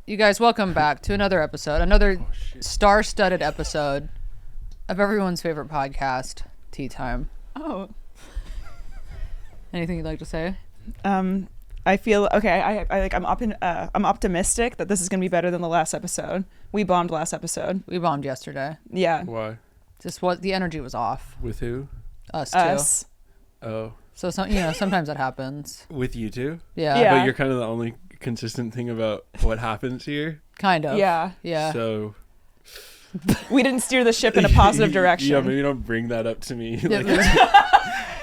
You guys, welcome back to another episode, another star-studded episode of everyone's favorite podcast, Tea Time. Oh. Anything you'd like to say? I feel okay. I'm optimistic that this is gonna be better than the last episode. We bombed last episode. We bombed yesterday. Yeah. Why? Just what the energy was off. With who? Us too. Oh. So sometimes that happens. With you two? Yeah. Yeah. But you're kind of the only consistent thing about what happens here. Kind of. Yeah. Yeah. So We didn't steer the ship in a positive direction. Yeah, maybe don't bring that up to me. Like,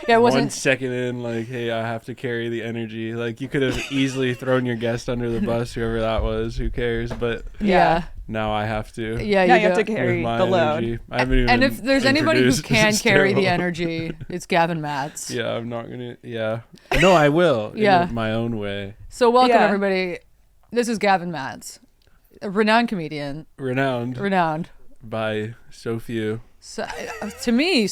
Yeah, it wasn't 1 second in, like, hey, I have to carry the energy. Like, you could have easily thrown your guest under the bus, whoever that was. Who cares? But Yeah. now I have to. Yeah, Now you you have do. to carry With my the load. energy. I haven't even And if there's anybody who introduced. can This is carry the terrible. energy, it's Gavin Matts. Yeah, I'm not gonna. Yeah. No, I will. Yeah. In my own way. So welcome Yeah. everybody. This is Gavin Matts, a renowned comedian. Renowned by so few. So, to me,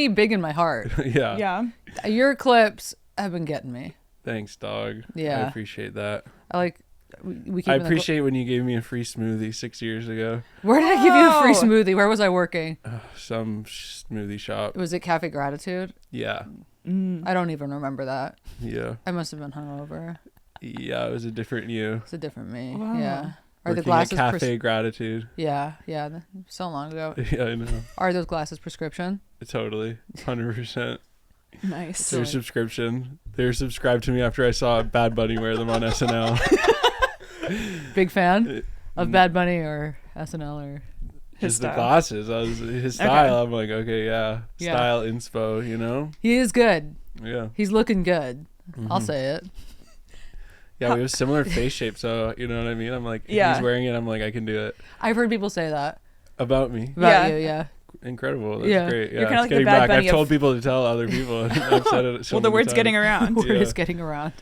big in my heart. Yeah. Yeah. Your clips have been getting me. Thanks, dog. Yeah. I appreciate that. I like. We keep I in the appreciate when you gave me a free smoothie 6 years ago. Where did I give you a free Oh. smoothie? Where was I working? Some smoothie shop. Was it Cafe Gratitude? Yeah. I don't even remember that. Yeah. I must have been hungover. Yeah, it was a different you. It's a different me. Wow. Yeah. Are the Working at glasses? Cafe Gratitude. Yeah. So long ago. Yeah, I know. Are those glasses prescription? Totally. 100%. Nice. Their subscription. They were subscribed to me after I saw Bad Bunny wear them on SNL. Big fan of Bad Bunny or SNL or His Just the style. glasses. His style. I'm like, okay, yeah. Style inspo, you know? he is good. Yeah. He's looking good. I'll say it. Yeah, we have similar face shape, so you know what I mean? I'm like, Yeah. he's wearing it, I'm like, I can do it. I've heard people say that About me. about Yeah. you. Yeah. Incredible. That's Yeah. great. Yeah, You're kinda it's like the getting Bad back. Bunny I've told of- people to tell other people. I've said it so Well, the many word's times. getting around. Word Yeah. is getting around.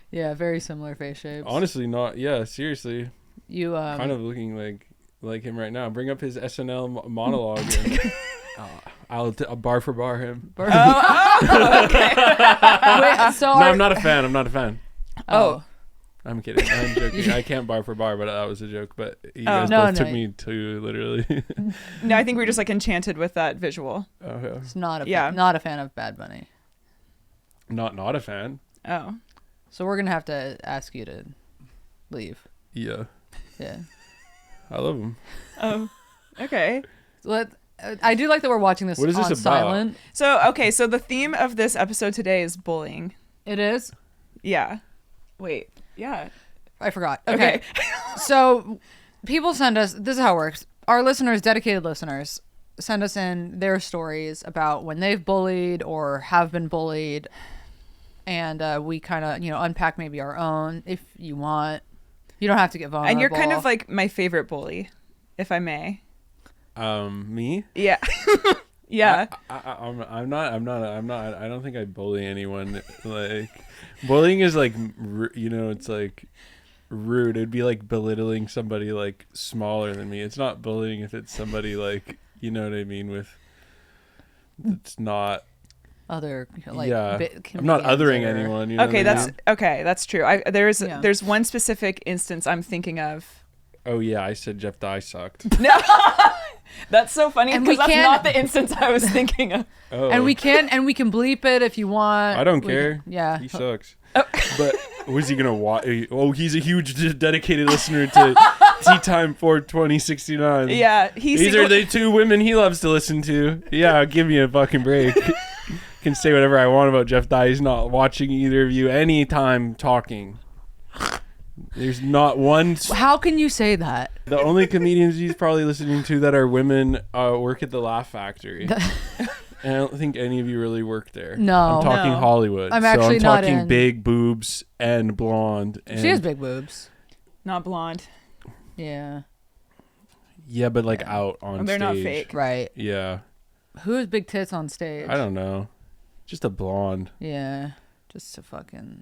Yeah, very similar face shapes. Honestly, not. Yeah, seriously. You Kind of looking like him right now. Bring up his SNL monologue. And, I'll bar for bar him. Wait, so No, I'm not a fan. I'm not a fan. Oh. I'm kidding. I'm joking. I can't bar for bar, but that was a joke. But you guys No, both no. took me to literally. No, I think we're just like enchanted with that visual. Okay. It's not a Yeah. not a fan of Bad Bunny. Not a fan. Oh. So we're gonna have to ask you to leave. Yeah, Yeah. I love him. Oh. Okay. I do like that we're watching this What is this on about? silent. So the theme of this episode today is bullying. It is. Yeah. Wait. Yeah. I forgot. Okay. So people send us. This is how it works. Our listeners, dedicated listeners, send us in their stories about when they've bullied or have been bullied, and we kind of unpack maybe our own if you want. You don't have to get vulnerable. And you're kind of like my favorite bully, if I may. Me? Yeah. Yeah. I'm not. I don't think I bully anyone. Like, bullying is like, it's like rude. It'd be like belittling somebody like smaller than me. It's not bullying if it's somebody like, you know what I mean. It's not. other like Yeah. bit I'm not comedians othering or- anyone. You know Okay, what I that's mean? okay. That's true. There's Yeah. one specific instance I'm thinking of. Oh yeah, I said Jeff Dye sucked. No, that's so funny And because we that's can't- not the instance I was thinking of. Oh, And we can bleep it if you want. I don't We- care. Yeah. He sucks. But was he gonna watch? Oh, he's a huge dedicated listener to Tea Time for 2069. Yeah, These are the two women he loves to listen to. Yeah, give me a fucking break. Can say whatever I want about Jeff Dye. He's not watching either of you anytime talking. There's not one. How can you say that? The only comedians he's probably listening to that are women work at the Laugh Factory. And I don't think any of you really work there. No. I'm talking No. Hollywood. I'm so actually I'm not talking in. big boobs and blonde. And She has big boobs. not blonde. Yeah. Yeah, but like out on They're stage. not fake. Right. Yeah. Who has big tits on stage? I don't know. Just a blonde. Yeah. Just to fucking.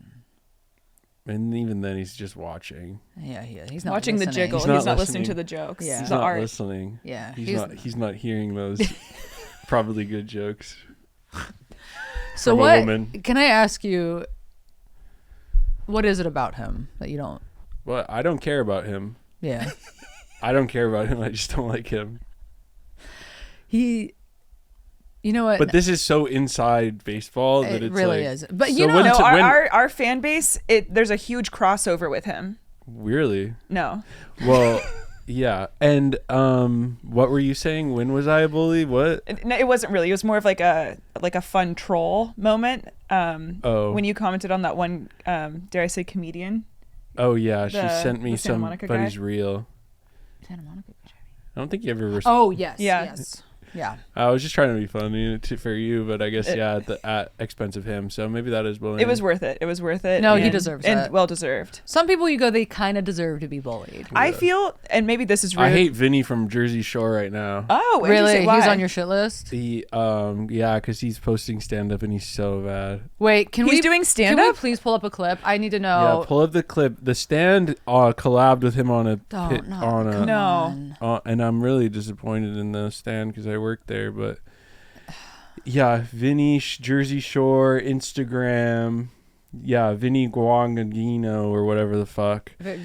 And even then, he's just watching. Yeah. He's not Watching the listening. jiggle. He's He's not not listening listening. to the jokes. Yeah. He's The not art. listening. Yeah. He's not hearing those probably good jokes. So from a what? woman. Can I ask you? What is it about him that you don't Well, I don't care about him. Yeah. I don't care about him. I just don't like him. You know what? But this is so inside baseball that It it's really like, is. But so you know, when No, to- when- our fan base, there's a huge crossover with him. Really? No. Well, yeah. And what were you saying? When was I a bully? What? It wasn't really. It was more of like a fun troll moment. When you commented on that one, dare I say, comedian? Oh yeah, she sent me the Santa Monica guy? somebody's reel. Santa Monica. I don't think you ever. Oh yes. Yeah. Yes. Yeah. I was just trying to be funny for you, but I guess at expense of him. So maybe that is bullying. It was worth it. It was worth it. No, he deserves and it. well deserved. Some people they kind of deserve to be bullied. I feel, and maybe this is rude. I hate Vinny from Jersey Shore right now. Oh, Really? interesting. Why? He's on your shit list? He yeah, because he's posting stand up and he's so bad. Wait, He's doing Can stand-up? we please pull up a clip? I need to know. Yeah, pull up the clip. The Stand collabed with him on a Don't, no, on a come No. on. and I'm really disappointed in the Stand because I worked there, but yeah, Vinny Jersey Shore Instagram, yeah, Vinny Guangagino or whatever the fuck. Yeah. He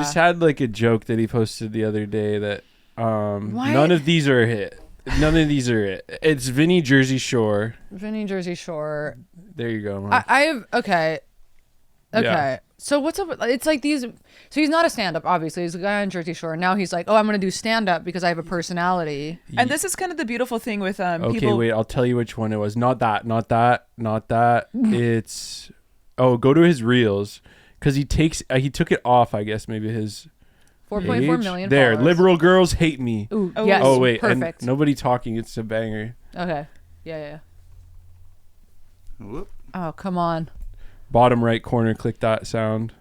just had like a joke that he posted the other day that none of these are a hit. None of these are it. It's Vinny Jersey Shore. Vinny Jersey Shore. There you go. Mom. I have okay. Yeah. So what's up? It's like these. So he's not a stand-up, obviously. He's a guy on Jersey Shore. Now he's like, oh, I'm gonna do stand-up because I have a personality. And this is kind of the beautiful thing with Okay, people. wait. I'll tell you which one it was. Not that. It's go to his reels because he took it off. I guess maybe his 4.4 page. million. There, followers. liberal girls hate me. Ooh, Oh, yes. Oh wait, Perfect. and nobody talking. It's a banger. Okay. Yeah. Whoop. Oh, come on. Bottom right corner. Click that sound.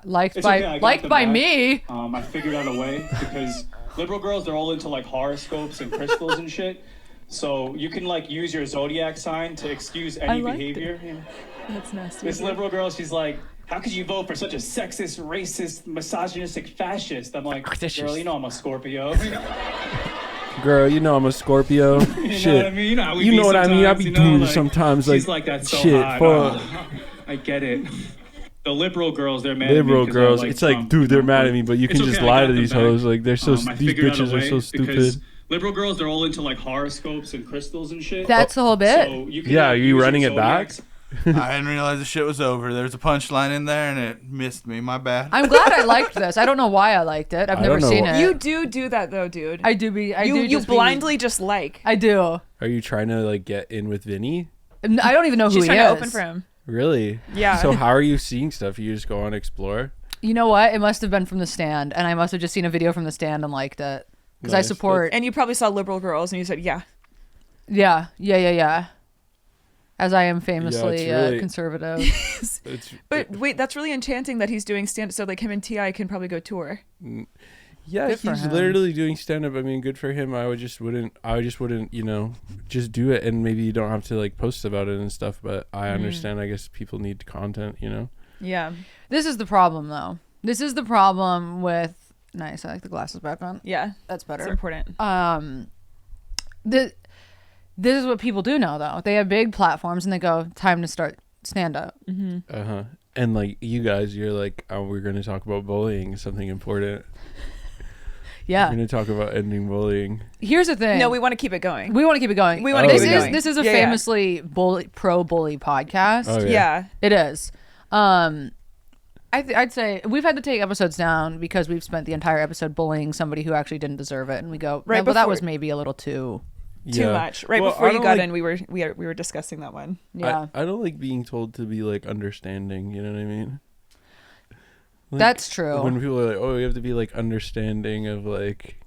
Liked It's okay, I got liked them by back. me. I figured out a way because liberal girls, they're all into like horoscopes and crystals and shit. So you can like use your zodiac sign to excuse any liked behavior. You know? That's nasty. This liberal girl, she's like, how could you vote for such a sexist, racist, misogynistic fascist? I'm like, girl, you know I'm a Scorpio. Girl, you know I'm a Scorpio. You Shit. know what I mean? How we You be know what I mean? I be sometimes, you know, doing like, sometimes she's like that's so shit. hot. Fuck. I get it. The liberal girls, they're mad at me Liberal 'cause I girls. like It's like, Trump, dude, you they're know, mad at me, but you it's can just okay, I lie got to them these back. hoes. Like they're so I these figured out a bitches are way so stupid. because liberal girls, they're all into like horoscopes and crystals and shit. That's the whole bit. So you can, Yeah, like, are you use your running it back? zodiacs. I didn't realize the shit was over. There was a punchline in there and it missed me. My bad. I'm glad I liked this. I don't know why I liked it. I've I never don't know seen wh- it. You do that though, dude. I do be. you just be- blindly just like. I do. Are you trying to like get in with Vinny? I don't even know who She's he trying is. to open for him. Really? Yeah. So how are you seeing stuff? You just go on Explore? You know what? It must have been from the Stand, and I must have just seen a video from the Stand and liked it because I Nice. support. And you probably saw liberal girls, and you said, "Yeah." Yeah. As I am famously it's really- conservative. But wait, that's really enchanting that he's doing stand. So like him and Ti can probably go tour. Yeah, Good for he's him. literally doing stand up. I mean, good for him. I just wouldn't, just do it, and maybe you don't have to like post about it and stuff, but I understand. I guess people need content, Yeah. This is the problem, though. This is the problem with. Nice. I like the glasses back on. Yeah. That's better. It's important. This is what people do now, though. They have big platforms and they go, time to start stand up. Uh-huh. And like you guys, you're like, oh, we're going to talk about bullying, something important. Yeah. We're going to talk about ending bullying. Here's the thing. No, we want to keep it going. We want to keep it going. We wanna keep it This going. is a Yeah, yeah. famously pro bully podcast. Oh, Yeah. It is. I'd say we've had to take episodes down because we've spent the entire episode bullying somebody who actually didn't deserve it, and we go, Right well, that before- was maybe a little too. Too Yeah. much. Right Well, before I you don't got like- in, we were discussing that one. Yeah, I don't like being told to be like understanding, you know what I mean? Like, that's true. When people are like, oh, you have to be like understanding of like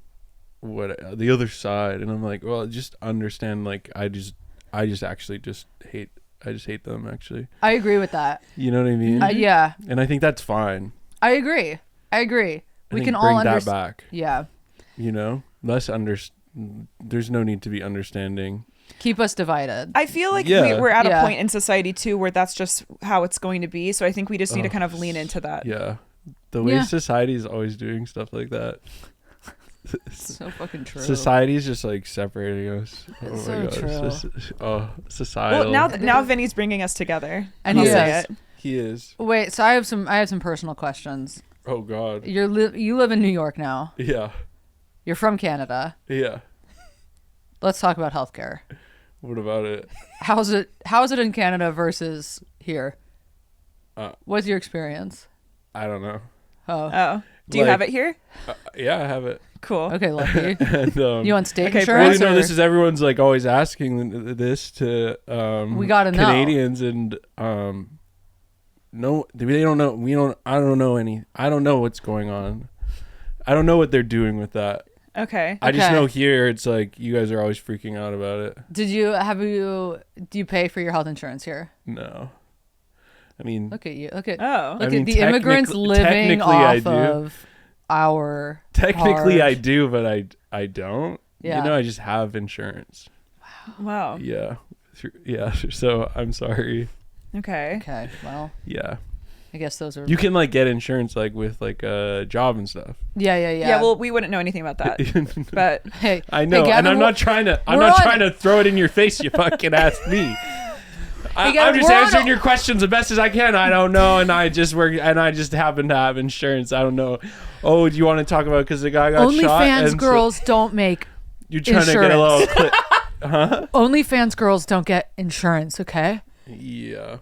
what the other side, and I'm like, well, just understand. Like I just actually just hate. I just hate them. Actually, I agree with that. you know what I mean? Yeah, And I think that's fine. I agree. I We think can all bring that understand. back. Yeah, Less There's no need to be understanding. keep us divided. I feel like Yeah. we're at Yeah. a point in society too where that's just how it's going to be. So I think we just need to kind of lean into that. Yeah, the way Yeah. society is always doing stuff like that. So fucking true. Society is just like separating us. It's Oh so my gosh. true. Societal. Well, now Vinny's bringing us together. And I'll he say is. it. he is. Wait, so I have some personal questions. Oh God. You live in New York now. Yeah. You're from Canada. Yeah. Let's talk about healthcare. What about it? How's it in Canada versus here? What's your experience? I don't know. Oh. Do you have it here? Yeah, I have it. Cool. Okay, lucky. And, You want state Okay, insurance? well, or- this is everyone's like always asking this to We gotta know. Canadians and no, they don't know. I don't know what's going on. I don't know what they're doing with that. Okay. I just Okay. know here it's like you guys are always freaking out about it. Do you pay for your health insurance here? No. I mean, Look at you. Look at Oh. look I mean, at the immigrants living technically I off do. of our technically I hard- do, but I don't. Yeah. You know, I just have insurance. Wow. Yeah. Yeah. So I'm sorry. Okay. Okay, well, Yeah. I guess those are You can like get insurance like with like a job and stuff. Yeah. Yeah. Well, we wouldn't know anything about that, but Hey, I know, hey, Gavin, and I'm we're- not trying to. I'm we're not on- trying to throw it in your face. You fucking asked me. Gavin, I'm just we're on answering a- your questions the best as I can. I don't know, and I just work, and I just happen to have insurance. I don't know. Oh, do you want to talk about because the guy got shot? OnlyFans and so girls don't make you're trying to get a little clip. OnlyFans girls don't get insurance. Okay, Yeah.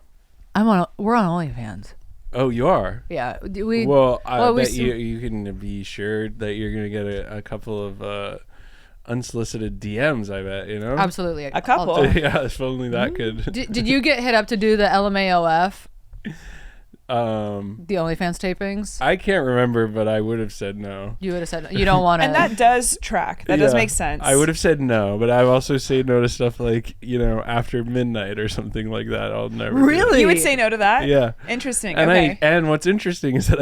we're on OnlyFans. Oh, you are. Yeah, we Well, I well, we bet s- you can be sure that you're gonna get a couple of unsolicited DMs. I bet you know. absolutely A couple. I'll- Yeah, if only that could. Did you get hit up to do the LMAOF, the Um, OnlyFans tapings? I can't remember, but I would have said no. You would have said you don't want to. and that does track. That does Yeah, make sense. I would have said no, but I've also said no to stuff like after midnight or something like that. I'll never. do it. Really? You would say no to that? Yeah. Interesting. And Okay. and what's interesting is that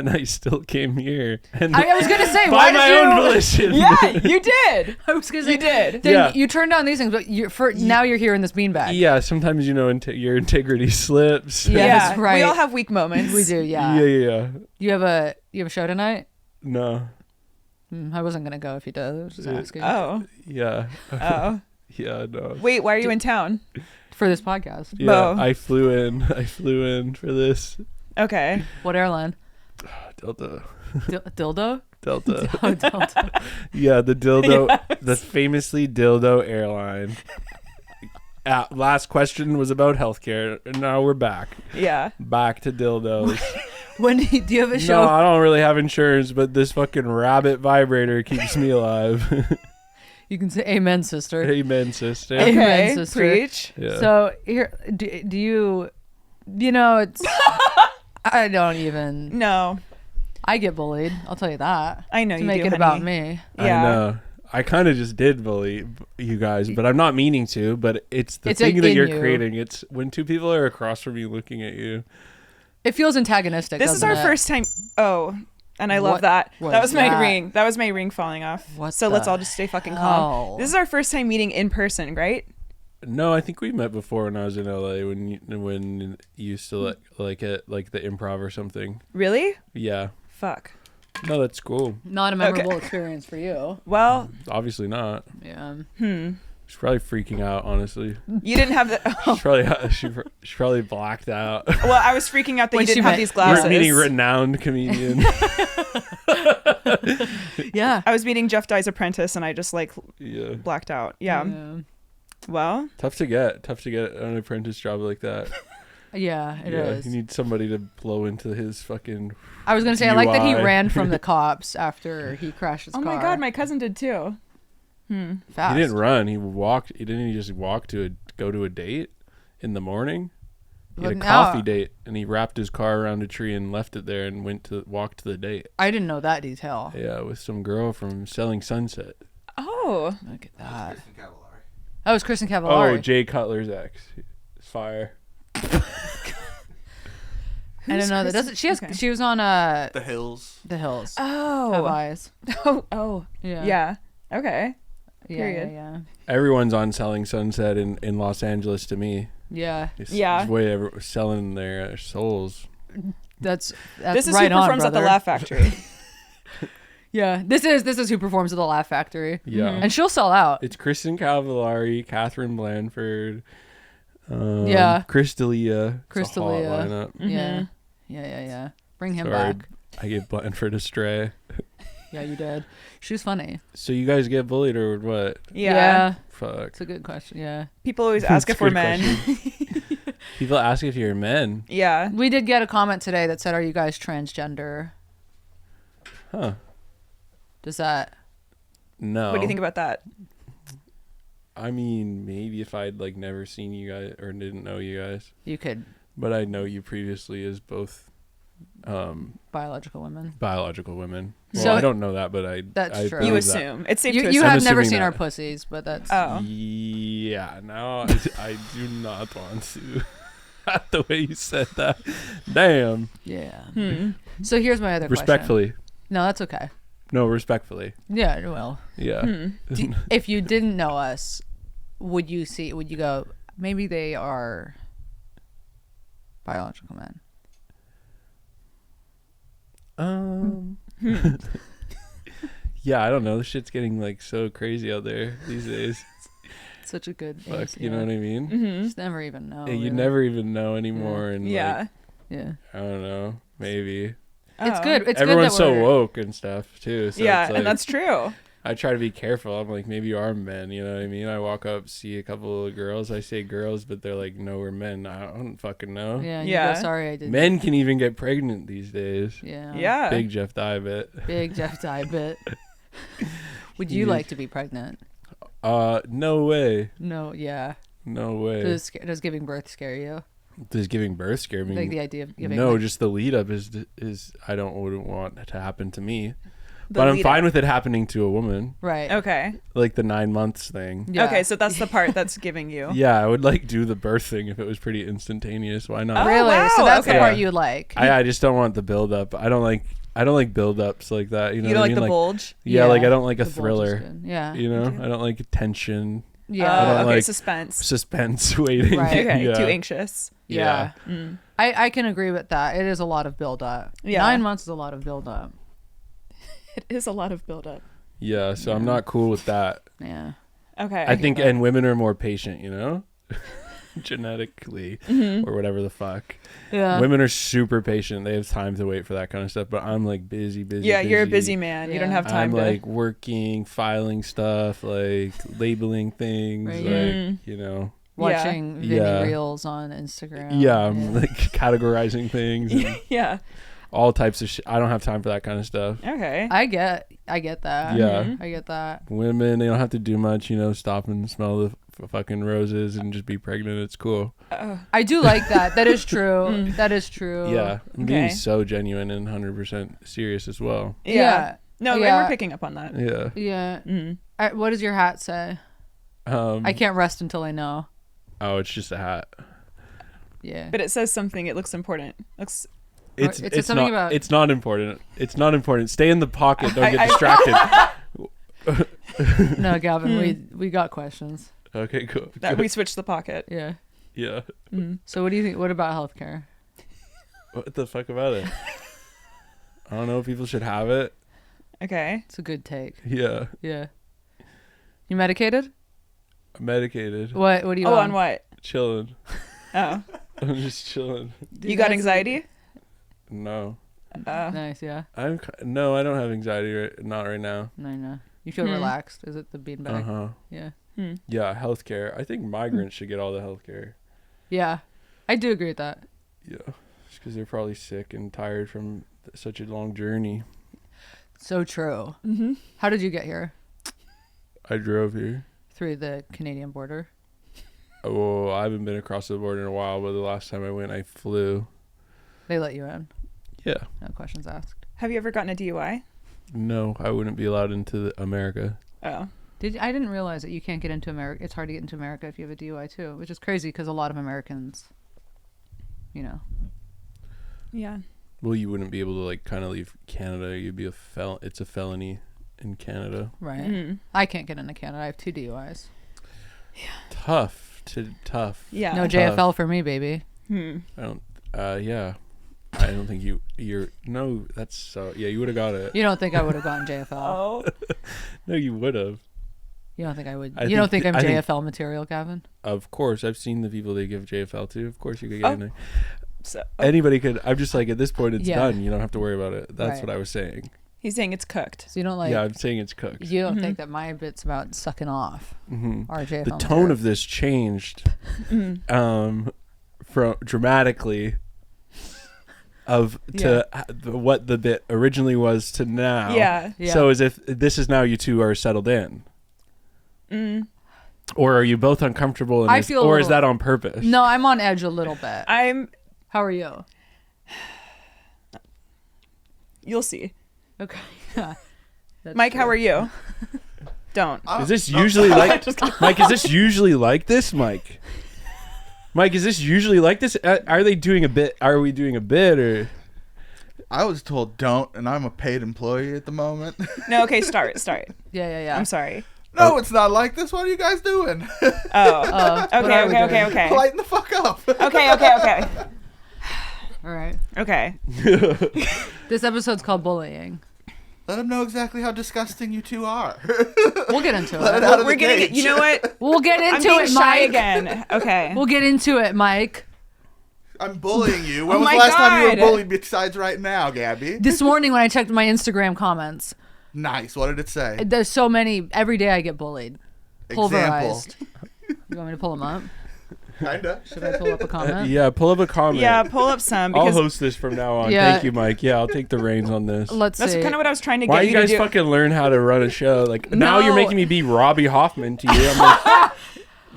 I still came here. And I was gonna say by why my did you? own volition. Yeah, you did. I was gonna say You did. Then Yeah. you turned down these things, but now you're here in this beanbag. Yeah. Sometimes your integrity slips. Yeah. Yeah, that's right. We all have weak moments. We do. Yeah. Yeah. You have a show tonight? No. I wasn't gonna go if you did. I was just asking Oh. Yeah. Oh. Yeah. No. Wait, why are you in town? for this podcast. Yeah. Bo. I flew in for this. Okay. What airline? Delta. Dildo? Delta. Oh, Delta. Yeah, the dildo, the famously dildo airline. Last question was about healthcare, and now we're back. Yeah. Back to dildos. Wendy, do you have a show? No, I don't really have insurance, but this fucking rabbit vibrator keeps me alive. You can say amen, sister. Amen, sister. Amen, Okay. sister. Preach. Yeah. So here, do you, it's, I don't even, No. I get bullied. I'll tell you that. I know To you make do, it about honey. me. Yeah. I know. I kind of just did bully you guys, but I'm not meaning to. But it's the It's thing like that in you're you. creating. It's when two people are across from you looking at you. It feels antagonistic. This is doesn't our it? first time. Oh, and I love What that. was That was my that? ring. That was my ring falling off. What So let's the all just stay fucking hell? calm. This is our first time meeting in person, right? No, I think we met before when I was in LA when you used to like at like the Improv or something. Really? Yeah. Fuck. No, that's cool. Not a memorable experience for you. Well, Obviously not. Yeah. She's probably freaking out. Honestly, you didn't have the. she's probably she probably blacked out. Well, I was freaking out that When you she didn't have met- these We're glasses. meeting renowned comedian. Yeah. I was meeting Jeff Dye's apprentice, and I just like Yeah. blacked out. Yeah. Well, Tough to get an apprentice job like that. Yeah, it is. You need somebody to blow into his fucking. I was going to say, I like that he UI. ran from the cops after he crashed his oh car. my god, my cousin did too. Fast. He didn't run. He walked. He didn't just walk go to a date in the morning. He had a But now- coffee date, and he wrapped his car around a tree and left it there and walked to the date. I didn't know that detail. Yeah, with some girl from Selling Sunset. Oh, Look at that. That was Kristen Cavallari. Oh, Jay Cutler's ex. It's fire. I didn't know that. Doesn't she has? Okay. She was on The Hills. The Hills. Have oh, eyes. oh, Yeah. yeah. Okay. Yeah. period. Yeah. Everyone's on Selling Sunset in Los Angeles to me. Yeah. It's, Yeah. it's way selling their souls. That's This is right who on, performs at the brother. Laugh Factory. Yeah. This is who performs at the Laugh Factory. Yeah. And she'll sell out. It's Kristen Cavallari, Catherine Blanford, Yeah. Chris D'Elia. It's a hot Chris D'Elia. lineup. Yeah. Yeah. Bring him Sorry. back. I gave Blandford a stray. Yeah, you did. She was funny. So you guys get bullied or what? Yeah. Fuck. It's a good question. Yeah. People always ask It's if a we're good men. question. People ask if you're men. Yeah. We did get a comment today that said, "Are you guys transgender?" Huh. Does that? No. What do you think about that? I mean, maybe if I'd like never seen you guys or didn't know you guys, You could but I know you previously as both biological women. biological women. Well, So- I don't know that, but I That's true. believe You that. assume. It's safe You to you assume. have never assuming seen our that. pussies, but that's Oh. Yeah, no, I do not want to. The way you said that. Damn. yeah. Hmm. So here's my other question. Respectfully. No, that's okay. No, respectfully. Yeah, well, Yeah. Hmm. if you didn't know us, would you go, maybe they are biological men? Yeah, I don't know. This shit's getting like so crazy out there these days. Such a good Fuck, answer, you know what I mean? Mm-hmm. Just never even know. Yeah, you really. never even know anymore, and Yeah. like, Yeah. I don't know, maybe It's Oh. good. It's everyone's good that so we're- woke and stuff too. So Yeah, it's like, and that's true. I try to be careful. I'm like, maybe you are men. You know what I mean? I walk up, see a couple of girls. I say girls, but they're like, no, we're men. I don't fucking know. Yeah. You Yeah. go, sorry, I did. Men can even get pregnant these days. Yeah. Yeah. Big Jeff Diabet. Big Jeff Diabet. Would you Yeah. like to be pregnant? No way. No. Yeah. No way. Does giving birth scare you? Does giving birth scare me? Like the idea of giving? No, like, just the lead up is I wouldn't want it to happen to me. The But I'm lead fine up. with it happening to a woman, right. Okay. like the 9 months thing. Yeah. Okay, so that's the part that's giving you. Yeah, I would like do the birth thing if it was pretty instantaneous. Why not? Oh, Really? wow, So that's the okay. part you like. I just don't want the build up. I don't like build ups like that. You know You don't what I like mean? the bulge? Yeah, like I don't like a The bulge is thriller. good. Yeah. You know, I don't like tension, Yeah. I don't okay, like suspense. suspense, waiting. Right. Okay, yeah. too anxious. Yeah. Mm. I can agree with that. It is a lot of build up. Yeah. 9 months is a lot of build up. It is a lot of buildup. Yeah, so I'm not cool with that. Yeah. Okay. I think, that. and women are more patient, you know, genetically Mm-hmm. or whatever the fuck. Yeah. Women are super patient. They have time to wait for that kind of stuff. But I'm like busy. Yeah, you're a busy man. You don't Yeah. have time I'm to. like working, filing stuff, like labeling things, Right. like Mm. you know. Watching Vinny Yeah. Reels on Instagram. Yeah, I'm like categorizing things and Yeah. all types of shit. I don't have time for that kind of stuff. Okay. I get that. Yeah. Mhm. I get that. Women, they don't have to do much, you know, stop and smell the fucking roses and just be pregnant. It's cool. I do like that. That is true. That is true. Yeah, I'm being Okay. so genuine and 100% serious as well. Yeah. No, Yeah. we're picking up on that. Yeah. Yeah. Mm. What does your hat say? I can't rest until I know. Oh, it's just a hat. Yeah. But it says something. It looks important. Looks. It's it says it's something not about- it's not important. It's not important. Stay in the pocket. Don't I- get distracted. No, Gavin, we got questions. Okay, cool. That we switched the pocket. Yeah. Yeah. So what do you think? What about healthcare? What the fuck about it? I don't know. People should have it. Okay. It's a good take. Yeah. Yeah. You medicated? I'm medicated. What do you Oh, on? on what? Chilling. Oh, I'm just chilling. you got anxiety? No. Nice, yeah. No, I don't have anxiety. Not right now. No. You feel relaxed. Is it the beanbag? Uh huh. Yeah. Yeah, healthcare. I think migrants should get all the healthcare. Yeah. I do agree with that. Yeah, just because they're probably sick and tired from such a long journey. So true. Mm-hmm. How did you get here? I drove here. Through the Canadian border? Oh, I haven't been across the border in a while, but the last time I went, I flew. They let you in. Yeah. No questions asked. Have you ever gotten a DUI? No, I wouldn't be allowed into America. Oh. I didn't realize that you can't get into America. It's hard to get into America if you have a DUI too, which is crazy because a lot of Americans, you know. Yeah. Well, you wouldn't be able to like kind of leave Canada. You'd be It's a felony in Canada. Right. Mm. I can't get into Canada. I have 2 DUIs. Tough. Yeah. No JFL for me, baby. Hmm. I don't. Yeah. I don't think you're. No, that's so. Yeah, you would have got it. You don't think I would have gotten JFL? Oh. No, you would have. You don't think I would? I You don't think- think I'm I think- JFL material, Gavin? Of course, I've seen the people they give JFL to. Of course, you could get in there. So Anybody could. I'm just like, at this point, it's Yeah. done. You don't have to worry about it. That's Right. what I was saying. he's saying it's cooked. So you don't like. Yeah, I'm saying it's cooked. You don't think that my bit's about sucking off. RJ. The tone of this changed from dramatically to what the bit originally was to now. Yeah. So as if this is now you two are settled in. Or are you both uncomfortable in I this, feel a or is little- that on purpose? No, I'm on edge a little bit. How are you? You'll see. Okay. Yeah. Mike, how are you? Don't. Is this usually like Mike? Is this usually like this, Mike? Mike, is this usually like this? Are they doing a bit? Are we doing a bit or? I was told don't, and I'm a paid employee at the moment. No, okay, start. Yeah. I'm sorry. No, it's not like this. What are you guys doing? Oh. Okay. Lighten the fuck up. Okay. All right. Okay. This episode's called bullying. Let them know exactly how disgusting you two are. We'll get into Let it it. out of We're the getting cage. it. You know what? We'll get I'm into being it, shy Mike. again. Okay. We'll get into it, Mike. I'm bullying you. When Oh was my the last time you were God. bullied besides right now, Gabby? This morning when I checked my Instagram comments, Nice. What did it say? there's so many. Every day I get bullied. Example. Pulverized. You want me to pull them up? Kinda. Should I pull up a comment? Yeah, pull up a comment. Yeah, pull up some I'll because host this from now on. Yeah. Thank you, Mike. Yeah, I'll take the reins on this. Let's that's see. kind of what I was trying to Why get you you guys to do. fucking learn how to run a show? Like now you're No. making me be Robbie Hoffman to you. I'm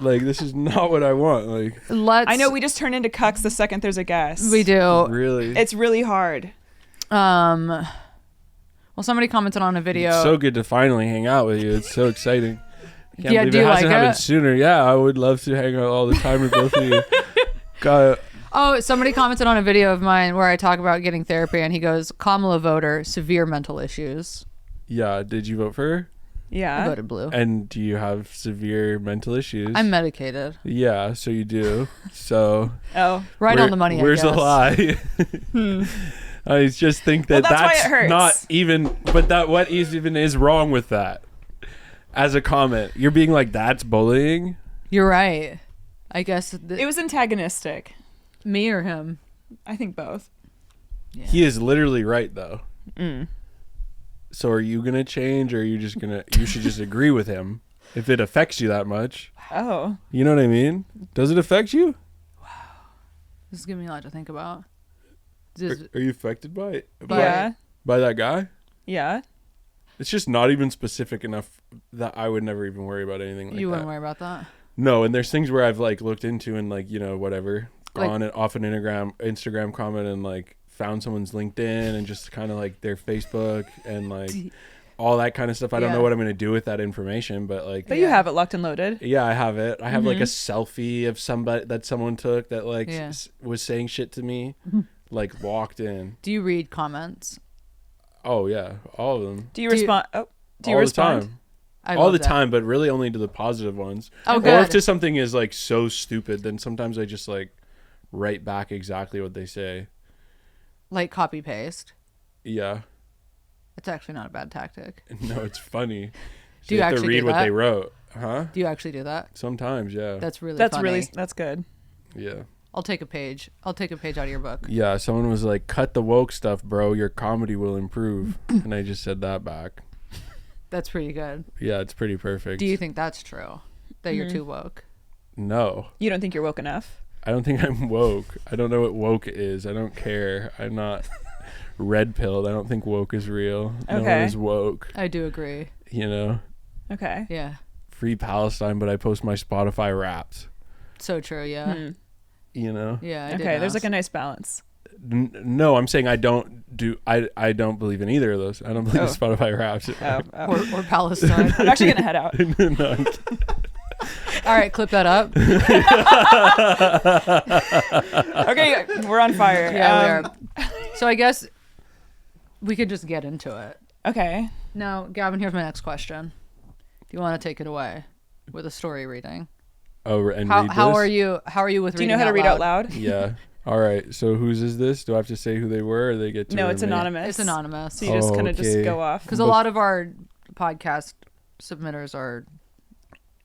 like this is not what I want. Like Let's. I know we just turn into cucks the second there's a guest. We do. really, It's really hard. Well, somebody commented on a video. it's so good to finally hang out with you. It's so exciting. I can't Yeah, believe do it you hasn't like happened it? sooner. Yeah, I would love to hang out all the time with both of you. God, Oh, somebody commented on a video of mine where I talk about getting therapy, and he goes, Kamala voter, severe mental issues. yeah. Did you vote for her? I Yeah. voted blue. And do you have severe mental issues? I'm medicated. Yeah, so you do. So Oh. Right on the money, Where's I the guess. lie? I just think that Well, that's why it hurts. not even. But that what even is wrong with that? As a comment, you're being like that's bullying. You're right. I guess It was antagonistic. me or him. I think both. He is literally right though. So are you gonna change, or are you just gonna? You should just agree with him if it affects you that much. Oh. You know what I mean? Does it affect you? This is giving me a lot to think about. Are you affected by it? Yeah. By that guy? Yeah. It's just not even specific enough that I would never even worry about anything like You that. wouldn't worry about that. No, and there's things where I've like looked into and like, you know, whatever, Like- gone and off an Instagram comment and like found someone's LinkedIn and just kind of like their Facebook and like all that kind of stuff. I don't Yeah. know what I'm going to do with that information, but like, But you have it locked and loaded. yeah, I have it. I have like a selfie of somebody that someone took that like Yeah. was saying shit to me, like walked in. Do you read comments? Oh yeah, all of them. Do you Do you- respond? Oh, do you all respond? the time. I All love the that. time, but really only to the positive ones. Oh, Or good. if just something is like so stupid, then sometimes I just like write back exactly what they say. Like copy paste. Yeah. It's actually not a bad tactic. No, it's funny. Do you have to actually read do what that? they wrote? Huh? Do you actually do that? Sometimes, yeah. That's really That's funny. really that's good. Yeah. I'll take a page. I'll take a page out of your book. Yeah, someone was like, "Cut the woke stuff, bro. Your comedy will improve." And I just said that back. That's pretty good. Yeah, it's pretty perfect. Do you think that's true? That you're too woke? No. You don't think you're woke enough? I don't think I'm woke. I don't know what woke is. I don't care. I'm not red pilled. I don't think woke is real. No one Okay. is woke. I do agree. You know? Okay. Yeah. Free Palestine, but I post my Spotify raps. So true. Yeah. You know? Yeah. I did Okay. There's ask. like a nice balance. No, I'm saying I don't believe in either of those. I don't believe in Oh. Spotify raps. Oh. or Palestine. I'm actually gonna head out. No, I'm All right, clip that up. Okay, we're on fire. Yeah, we are. So I guess we could just get into it. Okay. Now, Gavin, here's my next question. Do you want to take it away with a story reading? Oh, and How read how this? are you? How are you with Do you reading know how to read out loud? Yeah. All right. So whose is this? Do I have to say who they were, or they get to? No, it's remain? anonymous. It's anonymous. So you just Oh, kind of just okay. go off. Because a lot of our podcast submitters are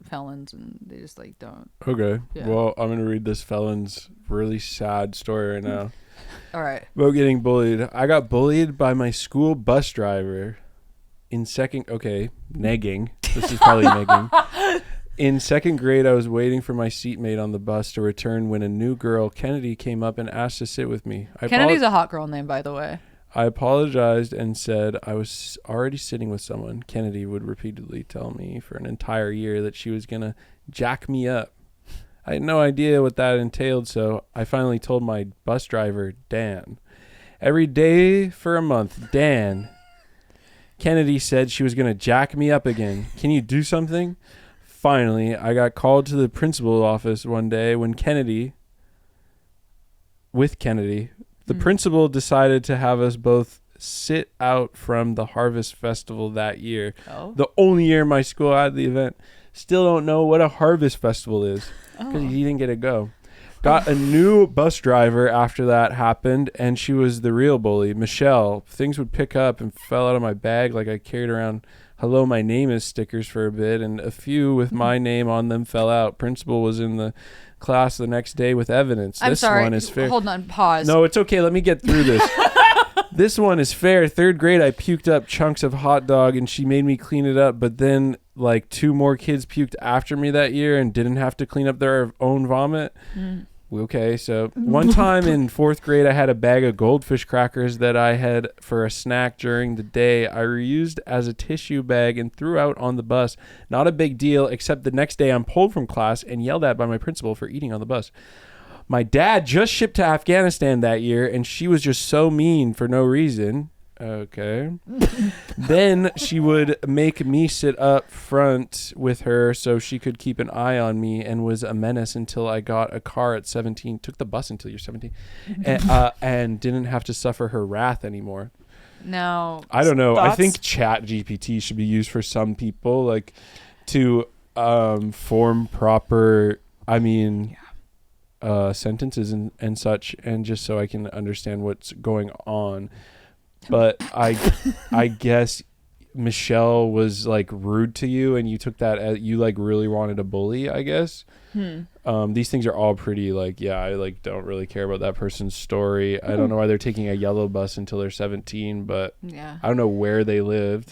felons and they just like don't. Okay. Yeah. Well, I'm gonna read this felon's really sad story right now. All right. About getting bullied. I got bullied by my school bus driver in second. Okay, negging. This is probably negging. In second grade, I was waiting for my seatmate on the bus to return when a new girl, Kennedy, came up and asked to sit with me. Kennedy's a hot girl name, by the way. I apologized and said I was already sitting with someone. Kennedy would repeatedly tell me for an entire year that she was going to jack me up. I had no idea what that entailed, so I finally told my bus driver, Dan. Every day for a month, Dan. Kennedy said she was going to jack me up again. Can you do something? Finally, I got called to the principal's office one day when Kennedy, the principal decided to have us both sit out from the Harvest Festival that year. Oh. The only year my school had the event. Still don't know what a Harvest Festival is because he didn't get to go. Got a new bus driver after that happened, and she was the real bully, Michelle. Things would pick up and fell out of my bag like I carried around "Hello, my name is" stickers for a bit, and a few with my name on them fell out. Principal was in the class the next day with evidence. I'm This sorry. one is fair. Hold on. Pause. No, it's okay. Let me get through this. This one is fair. Third grade, I puked up chunks of hot dog, and she made me clean it up. But then, like, 2 more kids puked after me that year and didn't have to clean up their own vomit. Okay, so one time in 4th grade, I had a bag of goldfish crackers that I had for a snack during the day. I reused as a tissue bag and threw out on the bus. Not a big deal, except the next day I'm pulled from class and yelled at by my principal for eating on the bus. My dad just shipped to Afghanistan that year, and she was just so mean for no reason. Okay. Then she would make me sit up front with her so she could keep an eye on me, and was a menace until I got a car at 17. Took the bus until you're 17. And didn't have to suffer her wrath anymore. Now, I don't know. Thoughts? I think Chat GPT should be used for some people, like to form proper, sentences and such, and just so I can understand what's going on. But I guess Michelle was like rude to you, and you took that as you like really wanted to bully, I guess. These things are all pretty like, I like don't really care about that person's story. I don't know why they're taking a yellow bus until they're 17, but yeah, I don't know where they lived.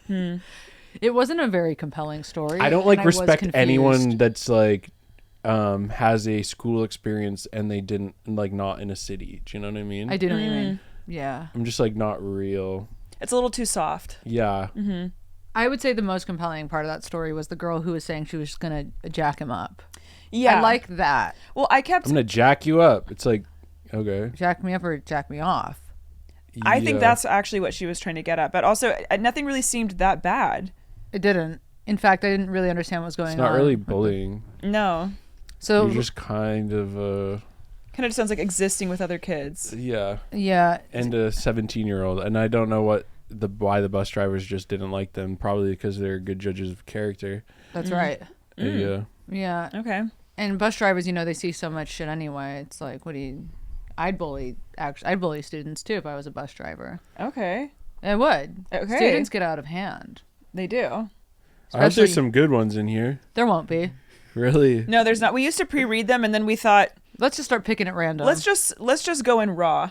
it wasn't a very compelling story. I don't and like I was respect confused. anyone that's like has a school experience and they didn't like not in a city. Do you know what I mean? I do know what you mean. Yeah. I'm just like not real. It's a little too soft. Yeah. I would say the most compelling part of that story was the girl who was saying she was going to jack him up. Yeah. I like that. Well, I kept. I'm gonna jack you up. It's like, okay. Jack me up or jack me off. I think Yeah. that's actually what she was trying to get at. But also, nothing really seemed that bad. It didn't. In fact, I didn't really understand what was going on. It's not really bullying. No. So You're just kind of Kind of just sounds like existing with other kids. yeah. yeah, And a 17-year-old, and I don't know why the bus drivers just didn't like them. Probably because they're good judges of character. that's right. Yeah. Yeah. Okay. And bus drivers, they see so much shit anyway. It's like, I'd bully students too if I was a bus driver. Okay. I would. Okay. Students get out of hand. They do. I hope Especially- there's some good ones in here. There won't be. Really? No, there's not. We used to pre-read them, and then we thought, Let's just start picking at random. let's just go in raw.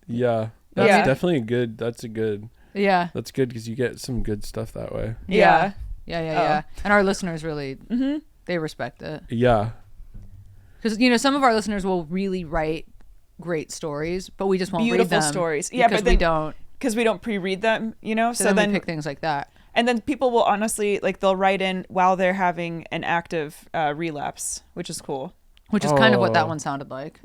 Yeah. That's Yeah. definitely a good. That's good Yeah. because you get some good stuff that way. Yeah. Yeah. And our listeners really, they respect it. Yeah. Because, some of our listeners will really write great stories, but we just won't read Beautiful them. stories. Yeah, because but then we don't. because we don't pre-read them, So then we pick things like that. and then people will honestly they'll write in while they're having an active relapse, which is cool. Which is kind of what that Oh. one sounded like.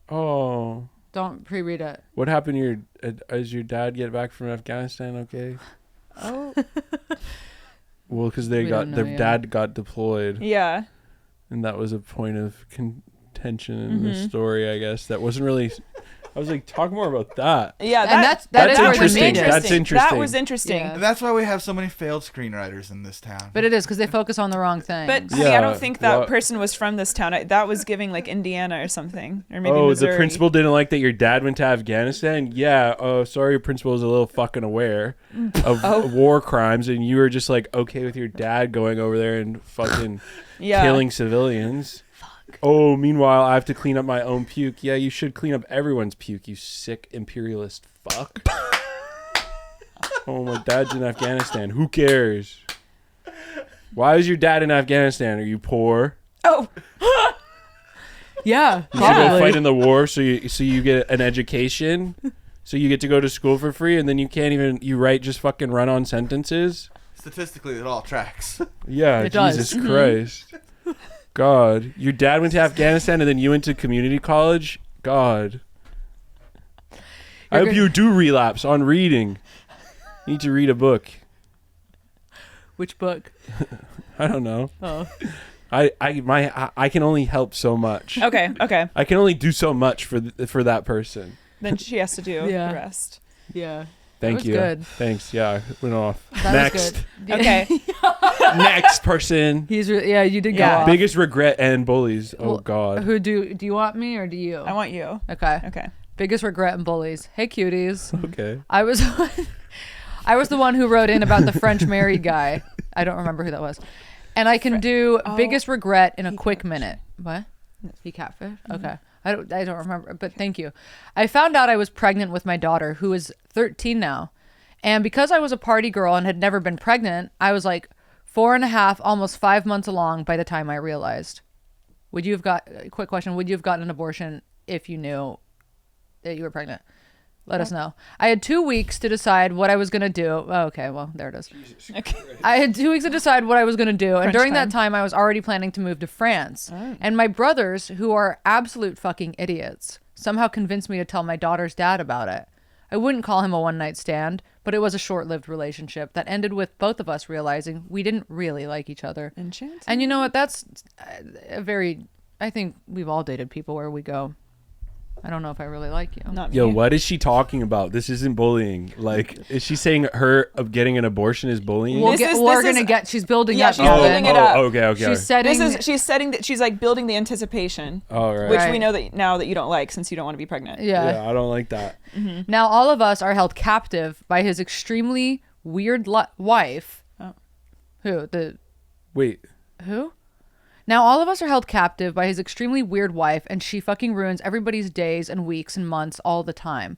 Oh. Don't pre-read it. What happened to as your dad get back from Afghanistan? Okay. Oh. Well, because We don't know their yet. dad got deployed, Yeah. and that was a point of contention in the story. I guess that wasn't really I was like, talk more about that. Yeah, And that That's is where the interesting. meat is. That's interesting. That was interesting. Yeah. And that's why we have so many failed screenwriters in this town. But it is because they focus on the wrong thing. But honey, I don't think that person was from this town. That was giving like Indiana or something, or maybe Missouri. The principal didn't like that your dad went to Afghanistan? Yeah, sorry, your principal was a little fucking aware of war crimes, and you were just like okay with your dad going over there and fucking killing civilians. Oh, meanwhile, I have to clean up my own puke. Yeah, you should clean up everyone's puke, you sick imperialist fuck. Oh, my dad's in Afghanistan. Who cares? Why is your dad in Afghanistan? Are you poor? Oh. yeah. You should go fight in the war so you get an education? So you get to go to school for free and then you write just fucking run-on sentences? Statistically, it all tracks. Yeah, it does. Jesus Christ. God, your dad went to Afghanistan and then you went to community college? God. I hope you do relapse on reading. You need to read a book. Which book? I don't know. Oh. I can only help so much. Okay. I can only do so much for that person. Then she has to do the rest. Yeah. Thank you. Good. Thanks. Yeah, went off. That Next. was good. Okay. Next person. You did go Yeah. off. Biggest regret and bullies. Oh Well, God. Who do you want me or do you? I want you. Okay. Biggest regret and bullies. Hey cuties. Okay. I was the one who wrote in about the French married guy. I don't remember who that was. And I can do biggest regret in a quick minute. What? He catfish? Okay. I don't remember, but thank you. I found out I was pregnant with my daughter, who is 13 now. And because I was a party girl and had never been pregnant, I was like 4.5, almost 5 months along by the time I realized. Quick question, would you have gotten an abortion if you knew that you were pregnant? Let us know. I had 2 weeks to decide what I was going to do. Oh, okay, well, there it is. Okay. I had 2 weeks to decide what I was going to do. And during time. that time, I was already planning to move to France. Oh. And my brothers, who are absolute fucking idiots, somehow convinced me to tell my daughter's dad about it. I wouldn't call him a one-night stand, but it was a short-lived relationship that ended with both of us realizing we didn't really like each other. Enchanting. And you know what? That's I think we've all dated people where we go, I don't know if I really like you. Not Yo, me. what is she talking about? This isn't bullying. Like, is she saying her of getting an abortion is bullying? She's building Yeah, up. she's building it up. Okay. She's setting. She's setting that. She's like building the anticipation, All right. which Right. we know that now that you don't like since you don't want to be pregnant. Yeah, I don't like that. Now all of us are held captive by his extremely weird wife. Oh. Wait. Who? Now all of us are held captive by his extremely weird wife, and she fucking ruins everybody's days and weeks and months all the time.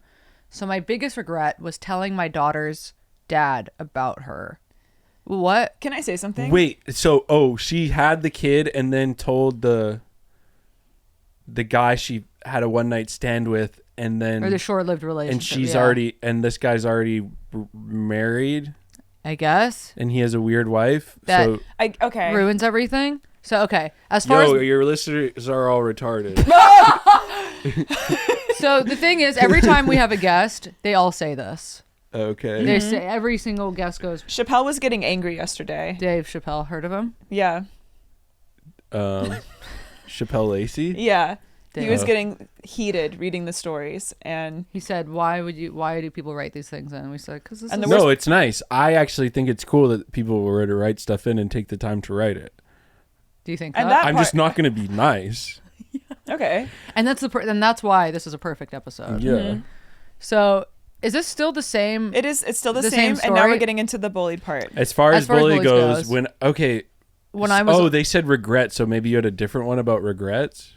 So my biggest regret was telling my daughter's dad about her. What? Can I say something? Wait. So, she had the kid and then told the guy she had a one-night stand with, and then Or the short-lived relationship. and she's yeah. already, and this guy's already married, I guess. and he has a weird wife. That So, Okay. ruins everything. So okay, as far as your listeners are all retarded. so the thing is, every time we have a guest, they all say this. Okay. They say every single guest goes. Chappelle was getting angry yesterday. Dave Chappelle, heard of him? Yeah. Chappelle Lacey. Yeah. He was Oh. getting heated reading the stories, and He said, "Why do people write these things in?" And we said, "Because this And is." the No, it's nice. I actually think it's cool that people were to write stuff in and take the time to write it. Do you think And that? that- I'm just not going to be nice. okay. And that's why this is a perfect episode. Yeah. So is this still the same? It's still the The same, same and now story? we're getting into the bullied part. As far As as far as bully bullies goes, goes. When I was they said regret, so maybe you had a different one about regrets,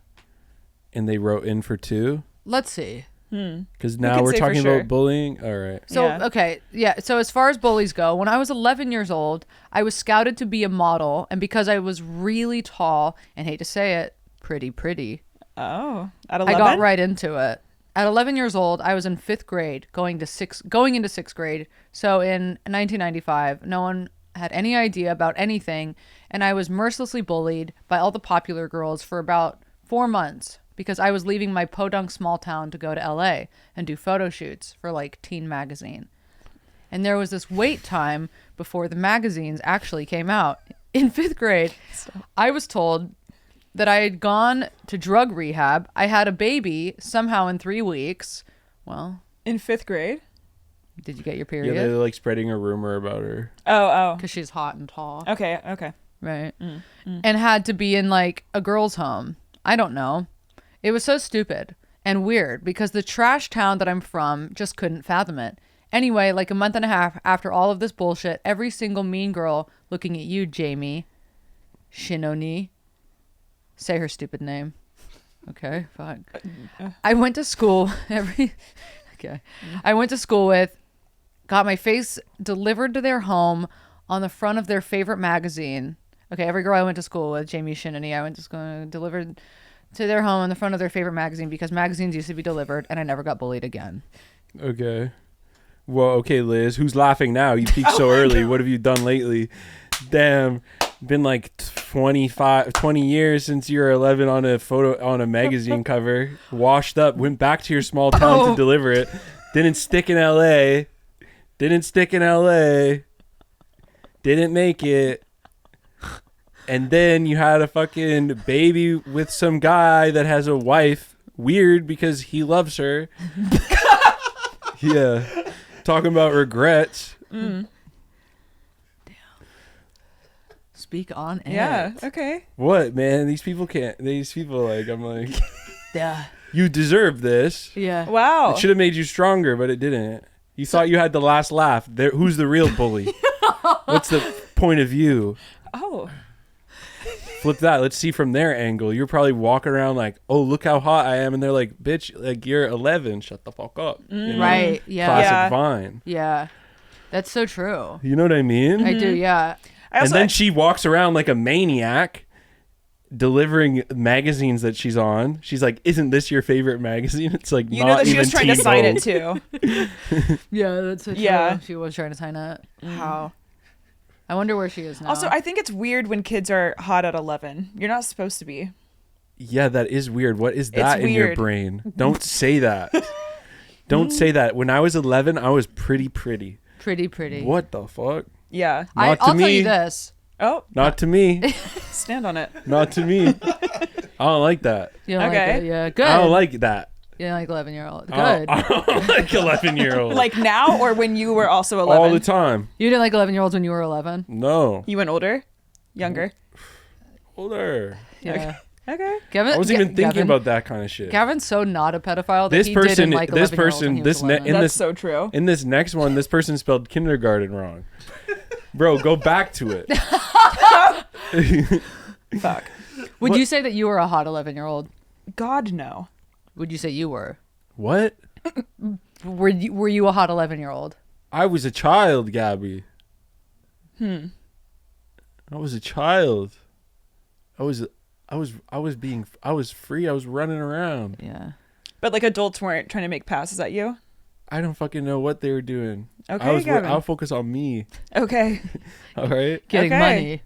and they wrote in for 2. let's see. Because now can we're say for talking sure. about bullying. All right. So Yeah. okay, yeah. So as far as bullies go, when I was 11 years old, I was scouted to be a model, and because I was really tall and hate to say it, pretty, Oh, at I 11? got right into it. At 11 years old, I was in 5th grade, going into 6th grade. So in 1995, no one had any idea about anything, and I was mercilessly bullied by all the popular girls for about 4 months because I was leaving my podunk small town to go to LA and do photo shoots for like Teen Magazine. And there was this wait time before the magazines actually came out. In 5th grade, I was told that I had gone to drug rehab. I had a baby somehow in 3 weeks. Well, In 5th grade? did you get your Yeah, period? they're like spreading a rumor about her. Oh. Because she's hot and tall. Okay. Right. And had to be in like a girl's home. I don't know. It was so stupid and weird because the trash town that I'm from just couldn't fathom it. Anyway, like a month and a half after all of this bullshit, every single mean girl looking at you, Jamie Shinoni, say her stupid name. Okay, fine. I went to school I went to school with, got my face delivered to their home on the front of their favorite magazine. Okay, every girl I went to school with, Jamie Shinoni, I went to school delivered to their home on the front of their favorite magazine because magazines used to be delivered, and I never got bullied again. Okay. Well, okay, Liz, who's laughing now? You peaked so early. What have you done lately? Damn, been like 20 years since you were 11 on a magazine cover. Washed up, went back to your small town to deliver it. Didn't stick in LA. Didn't make it. And then you had a fucking baby with some guy that has a wife. Weird because he loves her. Yeah. Talking about regrets. Damn. Speak on it. Yeah. Okay. What, man? These people, like, I'm like, Yeah. you deserve this. Yeah. Wow. It should have made you stronger, but it didn't. You thought you had the last laugh. Who's the real bully? What's the point of view? Oh. Flip that. Let's see from their angle. You're probably walking around like, oh, look how hot I am. And they're like, bitch, like, you're 11. Shut the fuck up. You know? Right. Yeah. Classic Yeah. Vine. Yeah. That's so true. You know what I mean? I do. Yeah. And then she walks around like a maniac delivering magazines that she's on. She's like, isn't this your favorite magazine? It's like, you not know that she even was trying to Teen sign Vogue. it too. Yeah, that's so true. Yeah. She was trying to sign it. How? I wonder where she is now. Also, I think it's weird when kids are hot at 11. You're not supposed to be. Yeah, that is weird. What is that in your weird. brain? Don't say that. Don't say that. When I was 11, I was pretty. pretty. What the fuck? Yeah. Not to I'll me. tell you this. Oh, Not to me. stand on it. Not to me. I don't like that. You don't Okay. like it? Yeah, good. I don't like that. You don't like 11-year-old. Good. I don't like 11-year-olds. Like now or when you were also 11? all the time. You didn't like 11-year-olds when you were 11? No. You went older? Younger? Older. Yeah. Okay. Gavin, I wasn't even thinking Gavin, about that kind of shit. Gavin's so not a pedophile that This he person- didn't like this 11-year-olds person- when he was this ne- 11. in That's this- so true. In this next one, this person spelled kindergarten wrong. Bro, go back to it. Fuck. Would What- you say that you were a hot 11-year-old? God, no. Would you say you were? What? Were you a hot 11-year-old? I was a child, Gabby. I was a child. I was free. I was running around. Yeah. But like adults weren't trying to make passes at you? I don't fucking know what they were doing. Okay, Gavin. I'll focus on me. Okay. All right. Getting Okay. money.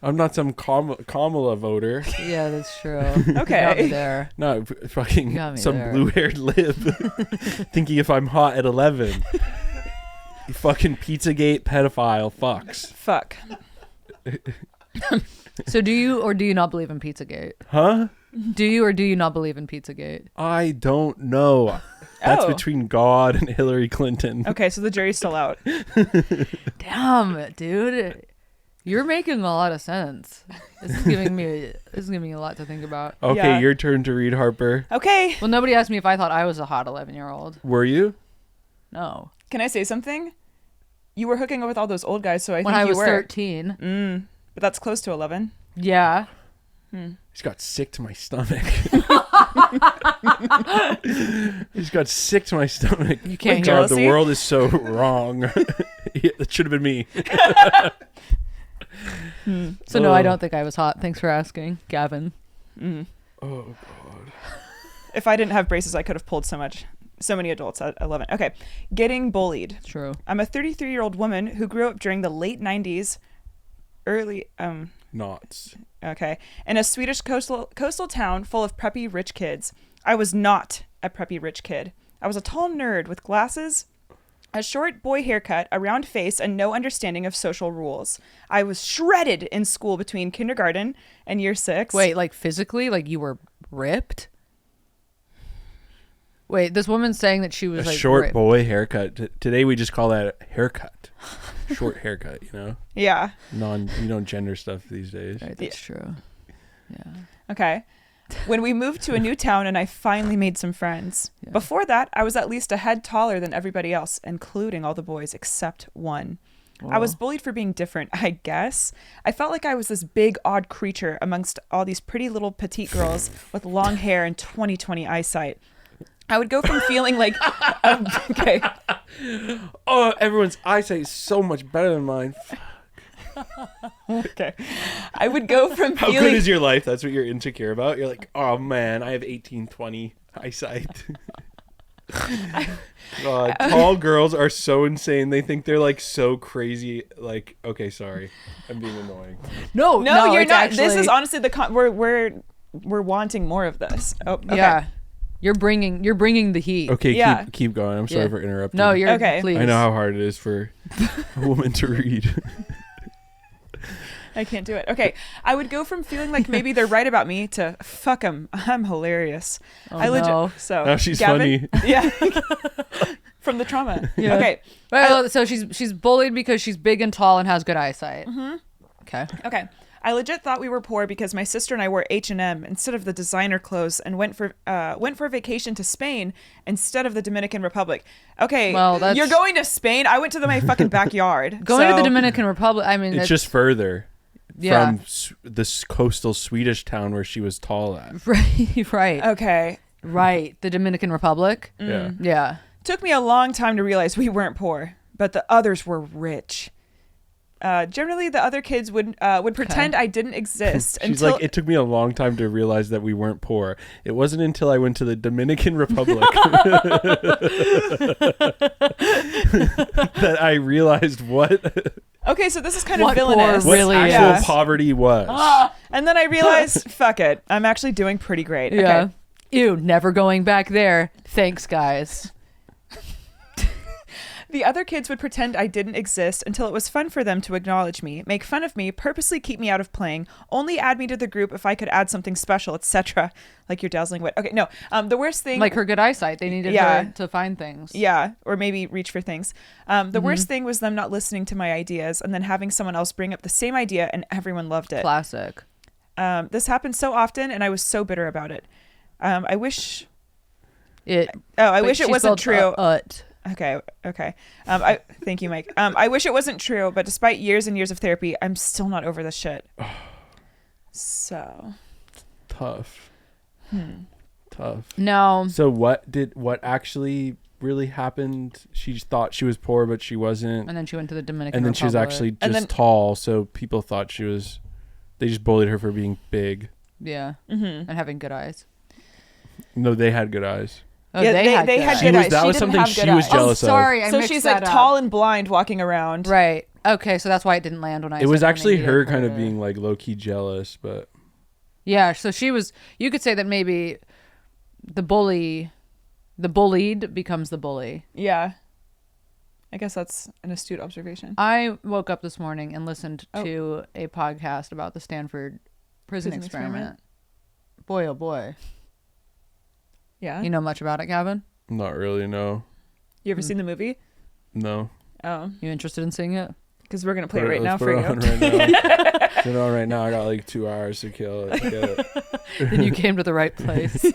I'm not some Kamala voter. Yeah, that's true. Okay. You got me there. No, fucking Got me some there. blue-haired lib thinking if I'm hot at 11. You fucking Pizzagate pedophile fucks. Fuck. So do you or do you not believe in Pizzagate? Huh? Do you or do you not believe in Pizzagate? I don't know. That's Oh. between God and Hillary Clinton. Okay, so the jury's still out. Damn, dude. You're making a lot of sense. This is giving me a lot to think about. Okay, Yeah. your turn to read, Harper. Okay. Well, nobody asked me if I thought I was a hot 11-year-old. Were you? No. Can I say something? You were hooking up with all those old guys, so I When think I you was were. 13. But that's close to 11. Yeah. Just got sick to my stomach. Just got sick to my stomach. You can't With hear God, the jealousy? world is so wrong. Yeah, that should have been me. So no, I don't think I was hot. Thanks for asking, Gavin. Oh God. If I didn't have braces, I could have pulled so many adults at 11. Okay. Getting bullied. True. I'm a 33-year-old woman who grew up during the late 90s, Knots. okay, in a Swedish coastal town full of preppy rich kids. I was not a preppy rich kid. I was a tall nerd with glasses, A short boy haircut, a round face, and no understanding of social rules. I was shredded in school between kindergarten and year 6. Wait, like physically? Like you were ripped? Wait, this woman's saying that she was A like short ripped. boy haircut. Today we just call that a haircut. Short haircut, you know? Yeah. You don't gender stuff these days. Right, that's true. Yeah. Okay. When we moved to a new town and I finally made some friends. Yeah. Before that, I was at least a head taller than everybody else, including all the boys except one. I was bullied for being different, I guess. I felt like I was this big, odd creature amongst all these pretty little petite girls with long hair and 20/20 eyesight. I would go from feeling like... okay. Oh, everyone's eyesight is so much better than mine. Okay. I would go from How feeling... good is your life? That's what you're insecure about. You're like, oh man, I have 18/20 eyesight. Tall girls are so insane. They think they're like so crazy. Like, okay, sorry, I'm being annoying. No, you're it's not. actually- This is honestly we're wanting more of this. Oh, okay. Yeah. You're bringing the heat. Okay, Yeah. keep going. I'm sorry Yeah. for interrupting. No, you're Okay. please. I know how hard it is for a woman to read. I can't do it. Okay. I would go from feeling like maybe they're right about me to fuck them. I'm hilarious. Oh, I legit. no. So Now she's Gavin, funny. Yeah. From the trauma. Yeah. Okay. Well, so she's bullied because she's big and tall and has good eyesight. Mm-hmm. Okay. Okay. I legit thought we were poor because my sister and I wore H&M instead of the designer clothes and went for vacation to Spain instead of the Dominican Republic. Okay, Well, that's- you're going to Spain? I went to my fucking backyard. Going to the So- Dominican Republic. I mean, It's just further yeah. from this coastal Swedish town where she was tall at. right. Okay. Right. The Dominican Republic. Yeah. Yeah. Took me a long time to realize we weren't poor, but the others were rich. Generally, the other kids would pretend I didn't exist She's until like, it took me a long time to realize that we weren't poor. It wasn't until I went to the Dominican Republic that I realized what Okay, so this is kind of What poor villainous. what Really actual is. poverty was. And then I realized, fuck it, I'm actually doing pretty great. Yeah. Okay. Ew, never going back there. Thanks, guys. The other kids would pretend I didn't exist until it was fun for them to acknowledge me, make fun of me, purposely keep me out of playing, only add me to the group if I could add something special, etc. Like your dazzling wit. Okay, no. The worst thing... Like her good eyesight. They needed Yeah. her to find things. Yeah, or maybe reach for things. The worst thing was them not listening to my ideas and then having someone else bring up the same idea and everyone loved it. Classic. This happened so often and I was so bitter about it. I wish... I wish it wasn't true. Ut. Okay. Thank you, Mike. I wish it wasn't true, but despite years and years of therapy, I'm still not over this shit. So Tough. Tough. No. So what actually really happened? She thought she was poor, but she wasn't. And then she went to the Dominican And then she was Republic. actually And just then- tall, so people thought she was. They just bullied her for being big. Yeah. And having good eyes. No, they had good eyes. Oh, yeah, they had good had eyes. good was- eyes. that She was didn't something have she good was eyes. jealous of. Sorry, I So mixed she's that like up. tall and blind walking around. Right. Okay, so that's why it didn't land when I It was said actually maybe her I've kind heard of being like low key jealous, but Yeah, so she was, you could say that maybe the bullied becomes the bully. Yeah. I guess that's an astute observation. I woke up this morning and listened Oh. to a podcast about the Stanford prison experiment. Boy, oh boy. Yeah. You know much about it, Gavin? not really. No, You ever seen the movie? no. Oh, You interested in seeing it? because we're gonna play it right now Let's for put you. it on right now. Put it on right now. I got like 2 hours to kill. Let's get it. Then you came to the right place.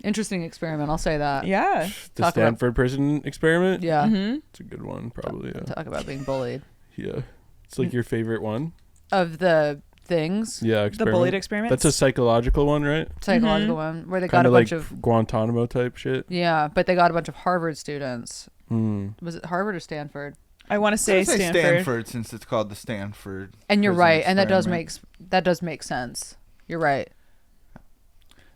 Interesting experiment, I'll say that. Yeah. The Talk about- Stanford prison experiment. Yeah. Mm-hmm. It's a good one, probably. Yeah. Talk about being bullied. Yeah. It's like your favorite one. Of the things, Yeah. The Experiment. bullied experiment. That's a psychological one, right? psychological one, where they got Kind a of bunch like of, Guantanamo type shit. yeah, but they got a bunch of Harvard students. Hmm. Was it Harvard or Stanford? I want to say Stanford. since it's called the Stanford. And you're prison right, and that does experiment. make sense. You're right.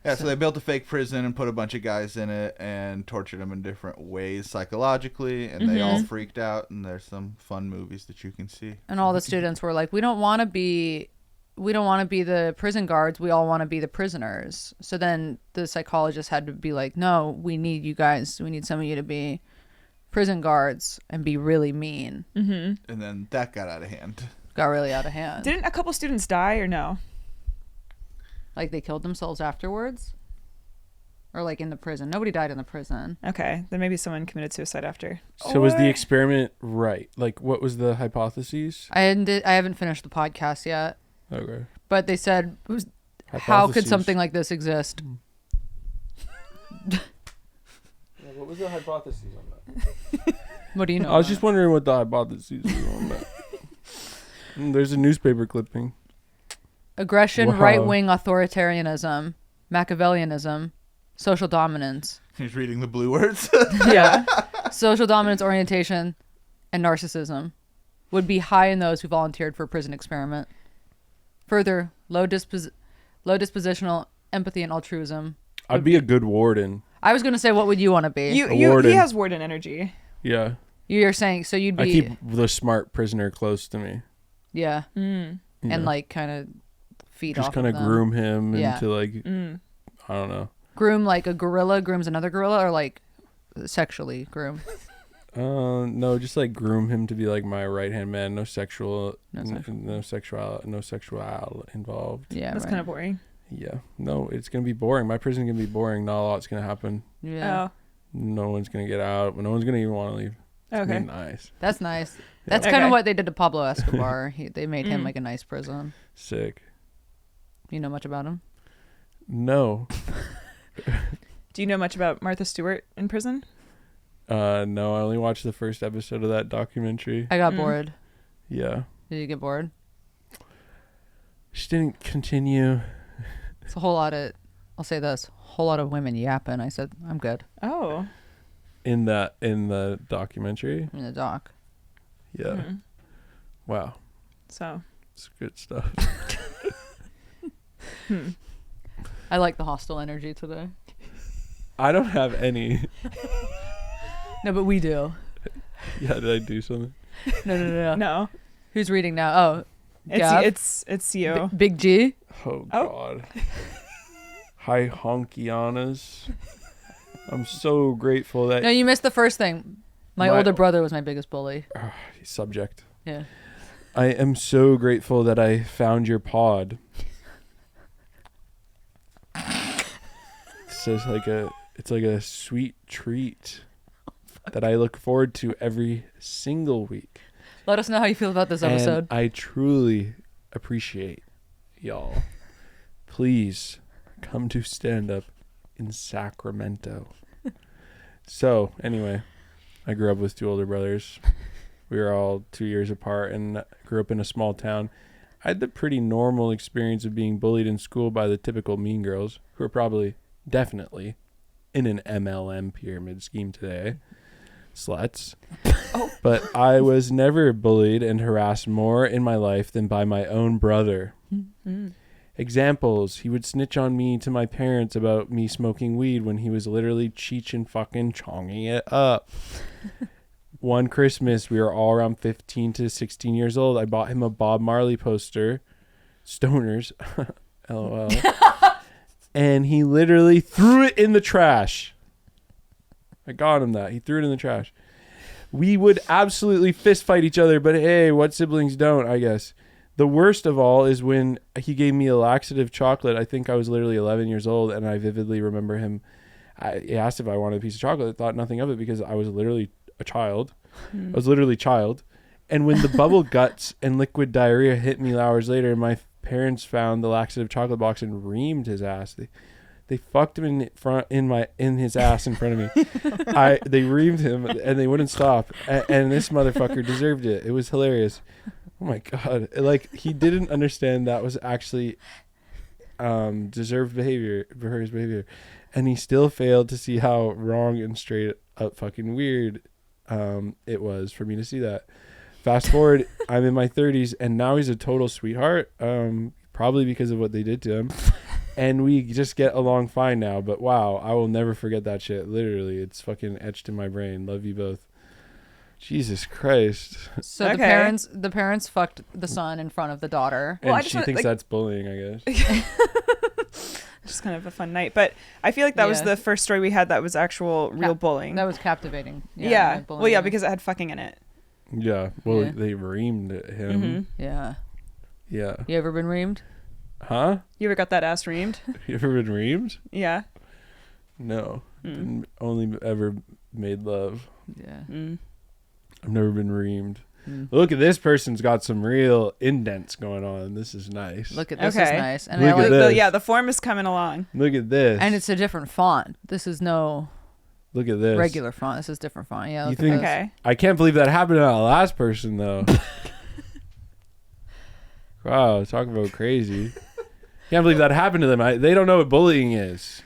Yeah, so they built a fake prison and put a bunch of guys in it and tortured them in different ways psychologically, and they all freaked out. And there's some fun movies that you can see. And all the students were like, we don't want to be the prison guards. We all want to be the prisoners. So then the psychologist had to be like, no, we need you guys. We need some of you to be prison guards and be really mean. And then that got out of hand. Got really out of hand. Didn't a couple students die or no? Like they killed themselves afterwards? Or like in the prison? Nobody died in the prison. Okay, then maybe someone committed suicide after. So was the experiment right? Like, what was the hypotheses? I haven't finished the podcast yet. Okay. But they said, how could something like this exist? What was the hypothesis on that? What do you know? I was just wondering what the hypotheses were on that. There's a newspaper clipping. Aggression, Wow. right-wing authoritarianism, Machiavellianism, social dominance. He's reading the blue words. Yeah. Social dominance, orientation, and narcissism would be high in those who volunteered for a prison experiment. Further, low dispositional empathy and altruism. I'd be a good warden. I was going to say, what would you want to be? He warden. has warden energy. Yeah. You're saying, so you'd be... I keep the smart prisoner close to me. Yeah. Yeah. And like kind of feed just off kind of them. groom him Yeah. into like, I don't know. Groom like a gorilla grooms another gorilla, or like sexually groom? No, just like groom him to be like my right hand man. No sexual involved. Yeah, That's kind of boring. Yeah. No, it's gonna be boring. My prison's gonna be boring. Not a lot's gonna happen. Yeah. Oh, No one's gonna get out. No one's gonna even want to leave. It's gonna okay. be nice. That's nice. That's Okay. kind of what they did to Pablo Escobar. They made him like a nice prison. Sick. You know much about him? No. Do you know much about Martha Stewart in prison? No, I only watched the first episode of that documentary. I got bored. Yeah. Did you get bored? She didn't continue. It's a whole lot of, I'll say this, whole lot of women yapping. I said, I'm good. Oh. In the documentary. In the doc. Yeah. Wow. So. It's good stuff. I like the hostile energy today. I don't have any. No, but we do. Yeah, did I do something? No. No. Who's reading now? Oh, It's you. Big G. Oh, God. Hi, honkianas. I'm so grateful that... No, you missed the first thing. My older brother was my biggest bully. Subject. Yeah. I am so grateful that I found your pod. It's like a sweet treat that I look forward to every single week. Let us know how you feel about this episode. And I truly appreciate y'all. Please come to stand up in Sacramento. So, anyway, I grew up with two older brothers. We were all 2 years apart and grew up in a small town. I had the pretty normal experience of being bullied in school by the typical mean girls who are probably, definitely, in an MLM pyramid scheme today. Sluts. But I was never bullied and harassed more in my life than by my own brother. Examples: he would snitch on me to my parents about me smoking weed when he was literally cheech and fucking chonging it up. One Christmas, we were all around 15 to 16 years old. I bought him a Bob Marley poster, Stoners, LOL, and he literally threw it in the trash. I got him that. He threw it in the trash. We would absolutely fist fight each other, but hey, what siblings don't, I guess. The worst of all is when he gave me a laxative chocolate. I think I was literally 11 years old, and I vividly remember him. He asked if I wanted a piece of chocolate. I thought nothing of it because I was literally a child. I was literally child. And when the bubble guts and liquid diarrhea hit me hours later, my parents found the laxative chocolate box and reamed his ass. They fucked him in his ass in front of me. They reamed him and they wouldn't stop. And this motherfucker deserved it. It was hilarious. Oh my God. Like, he didn't understand that was actually deserved behavior for his behavior. And he still failed to see how wrong and straight up fucking weird it was for me to see that. Fast forward, I'm in my 30s and now he's a total sweetheart. Probably because of what they did to him. And we just get along fine now. But wow, I will never forget that shit. Literally, it's fucking etched in my brain. Love you both. Jesus Christ. So the parents fucked the son in front of the daughter. And she thinks that's bullying, I guess. just kind of a fun night. But I feel like that was Yeah. the first story we had that was actual real bullying. That was captivating. Yeah. like Well, bullying. yeah, because it had fucking in it. Yeah. Well, Yeah. they reamed him. Mm-hmm. Yeah. Yeah. You ever been reamed? Huh? You ever got that ass reamed? You ever been reamed? Yeah. No. Mm. Only ever made love. Yeah. Mm. I've never been reamed. Mm. Look at this person's got some real indents going on. This is nice. Look at this is Okay. nice. And Look I at like this. Yeah, the form is coming along. Look at this. and it's a different font. This is no Look at this. regular font. This is different font. Yeah. You look at think- this. Okay. I can't believe that happened to that last person though. Wow, talk about crazy. Can't believe that happened to them. They don't know what bullying is.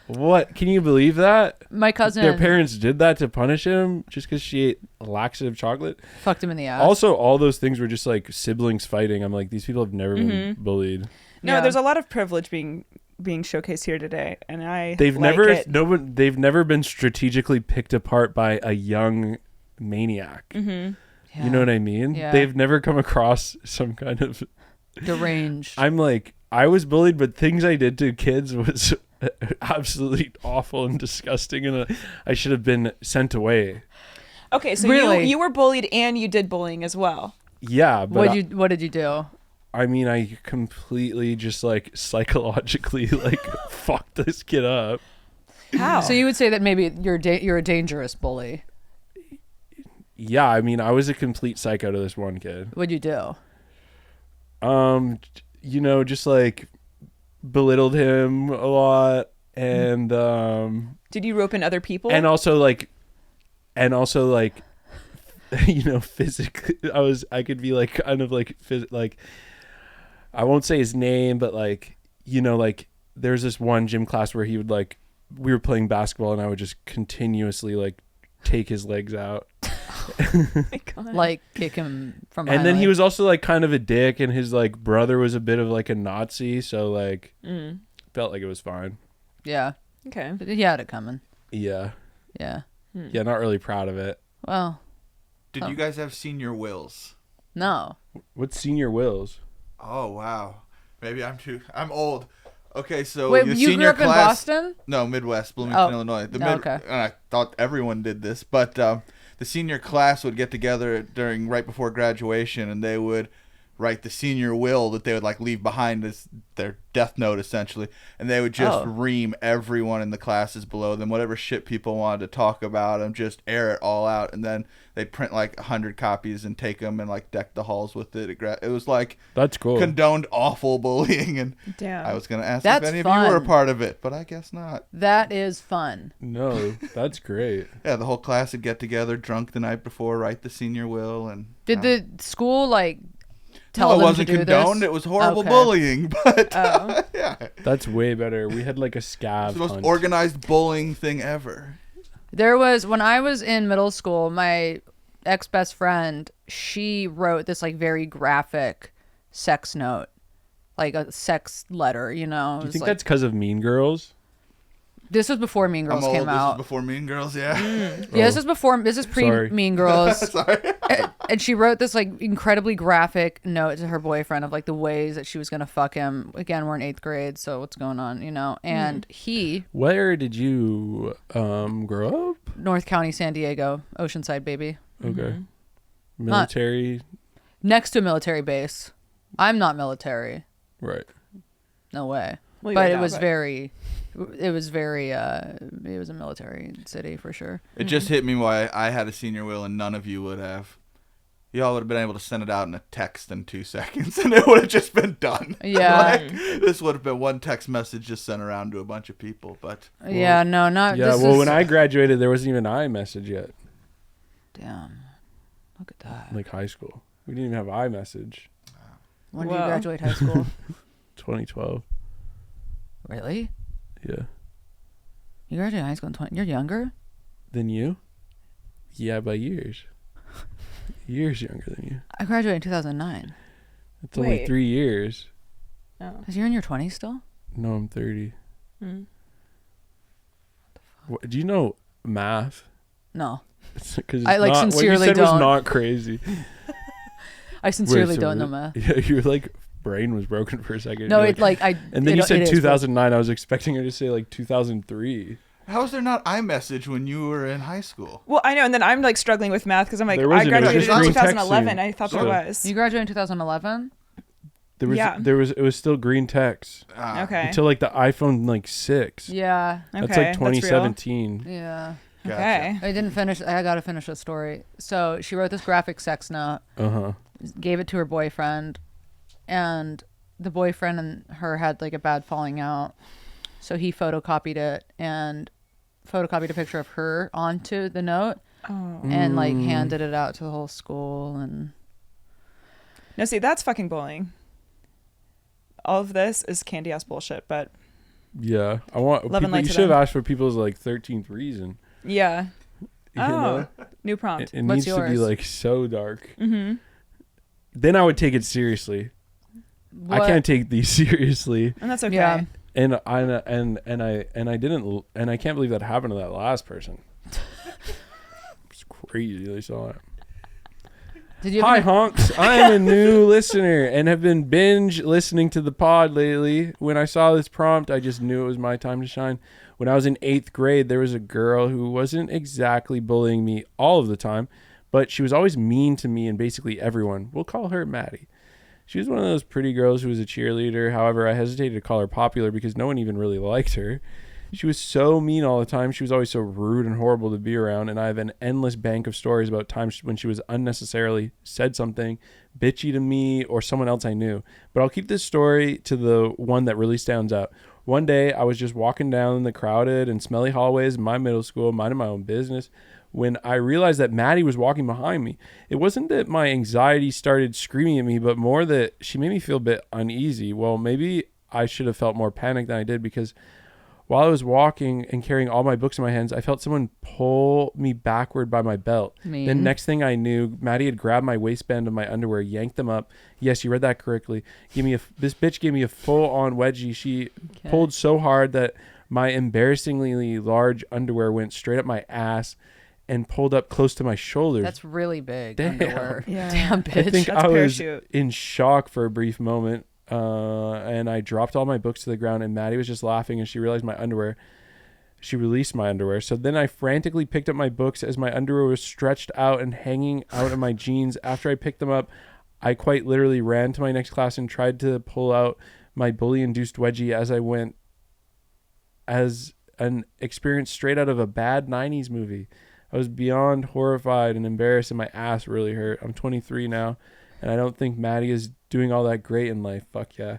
What? Can you believe that? My cousin Their parents did that to punish him just because she ate laxative chocolate. fucked him in the ass. Also, all those things were just like siblings fighting. I'm like, these people have never been Mm-hmm. bullied. No, Yeah. there's a lot of privilege being showcased here today, and They've like never it. they've never been strategically picked apart by a young maniac. Mm-hmm. Yeah. You know what I mean? Yeah. They've never come across some kind of. deranged. I'm like, I was bullied, but things I did to kids was absolutely awful and disgusting, and I should have been sent away. Okay, so Really? you were bullied and you did bullying as well. Yeah, but What did you do? I mean, I completely just like psychologically like fucked this kid up. How? So you would say that maybe you're a dangerous bully. Yeah, I mean, I was a complete psycho to this one kid. What'd you do? You know, just like belittled him a lot, and did you rope in other people? and also like you know, physically I could be like kind of like like I won't say his name, but like, you know, like there's this one gym class where he would like, we were playing basketball and I would just continuously like take his legs out. Oh my God. Like kick him from And behind, then he like- was also like kind of a dick, and his like brother was a bit of like a Nazi, so like felt like it was fine. Yeah. Okay. But he had it coming. Yeah. Yeah. Yeah, not really proud of it. Well, Did you guys have senior wills? no. What's senior wills? Oh wow, maybe I'm old. Okay, so Wait, your you grew senior up in class, Boston? No, Midwest, Bloomington, Oh. Illinois. Oh, okay. And I thought everyone did this, but the senior class would get together right before graduation, and they would write the senior will that they would like leave behind as their death note essentially, and they would just ream everyone in the classes below them, whatever shit people wanted to talk about them, just air it all out, and then they'd print like 100 copies and take them and like deck the halls with it. It was like That's cool. condoned awful bullying, and Damn. I was gonna ask That's if any of you were a fun. part of it, but I guess not. That is fun. No, that's great. Yeah, the whole class would get together drunk the night before, write the senior will, and Did the school like tell no, it them wasn't to do condoned. this? It was horrible Okay. bullying, but yeah, That's way better. We had like a it's scav the most hunt. organized bullying thing ever. There was, when I was in middle school, my ex-best friend, she wrote this like very graphic sex note, like a sex letter, you know. Do It you was think like, that's because of Mean Girls? this was before Mean Girls I'm old. came This out. is before Mean Girls, yeah. Yeah, this is pre Sorry. Mean Girls. Sorry. And she wrote this like incredibly graphic note to her boyfriend of like the ways that she was gonna fuck him. Again, we're in 8th grade, so what's going on, you know? And he, Where did you grow up? North County, San Diego, Oceanside, baby, Okay. Military. next to a military base. I'm not military, Right. no way. Well, But you're it not, was but- very, it was a military city for sure. It just hit me why I had a senior will and none of you would have. Y'all would have been able to send it out in a text in 2 seconds, and it would have just been done. Yeah. Like, this would have been one text message just sent around to a bunch of people, but Yeah, no, not. Yeah. this Well, is- when I graduated, there wasn't even an iMessage yet. damn, look at that. Like high school, we didn't even have iMessage. When did you Whoa. graduate high school? 2012. Really? Yeah. You graduated high school in 20? You're younger? Than you? Yeah, by years. Years younger than you. I graduated in 2009. It's only Wait. 3 years. Oh. Because you're in your 20s still? No, I'm 30. Mm. Do you know math? No. Because I, like, what you sincerely said was don't. not crazy. I sincerely Wait, so don't know math. Yeah, you're like brain was broken for a second. No, You're it like I. And then it, you said it is 2009. I was expecting her to say like 2003. How is there not iMessage when you were in high school? Well, I know, and then I'm like struggling with math because I'm like, There I wasn't, it was graduated just in green text 2011. soon. I thought So- there was. You graduated in 2011. Yeah. It was still green text Okay. until like the iPhone like 6. Yeah. Okay. That's like real. 2017. Yeah. Gotcha. Okay. I didn't finish. I got to finish the story. So she wrote this graphic sex note, Uh-huh. gave it to her boyfriend, and the boyfriend and her had like a bad falling out. So he photocopied it and photocopied a picture of her onto the note and like handed it out to the whole school. And No, see, that's fucking bullying. All of this is candy ass bullshit, but Yeah. I want Love and people, light you to should have them. asked for people's like 13th reason. yeah. You Oh, know? new prompt. It What's needs to be yours? like so dark. Mm-hmm. Then I would take it seriously. I what- can't take these seriously. And that's okay. Yeah. And I didn't, and I can't believe that happened to that last person. It's crazy they saw it. Did you? Hi Have honks, I am a new listener and have been binge listening to the pod lately. When I saw this prompt, I just knew it was my time to shine. When I was in 8th grade, there was a girl who wasn't exactly bullying me all of the time, but she was always mean to me and basically everyone. We'll call her Maddie. She was one of those pretty girls who was a cheerleader. However, I hesitated to call her popular because no one even really liked her. She was so mean all the time. She was always so rude and horrible to be around. And I have an endless bank of stories about times when she was unnecessarily said something bitchy to me or someone else I knew. But I'll keep this story to the one that really stands out. One day, I was just walking down the crowded and smelly hallways of my middle school, minding my own business, when I realized that Maddie was walking behind me. It wasn't that my anxiety started screaming at me, but more that she made me feel a bit uneasy. Well, maybe I should have felt more panicked than I did, because while I was walking and carrying all my books in my hands, I felt someone pull me backward by my belt. Mean. Then next thing I knew, Maddie had grabbed my waistband of my underwear, yanked them up. Yes, you read that correctly. This bitch gave me a full-on wedgie. She pulled so hard that my embarrassingly large underwear went straight up my ass and pulled up close to my shoulders. That's really big. Damn. Underwear. Yeah. Damn, bitch. I think That's I was parachute. in shock for a brief moment, and I dropped all my books to the ground, and Maddie was just laughing, and she realized my underwear. She released my underwear. So then I frantically picked up my books as my underwear was stretched out and hanging out of my jeans. After I picked them up, I quite literally ran to my next class and tried to pull out my bully-induced wedgie as I went, as an experience straight out of a bad 90s movie. I was beyond horrified and embarrassed, and my ass really hurt. I'm 23 now, and I don't think Maddie is doing all that great in life. Fuck yeah.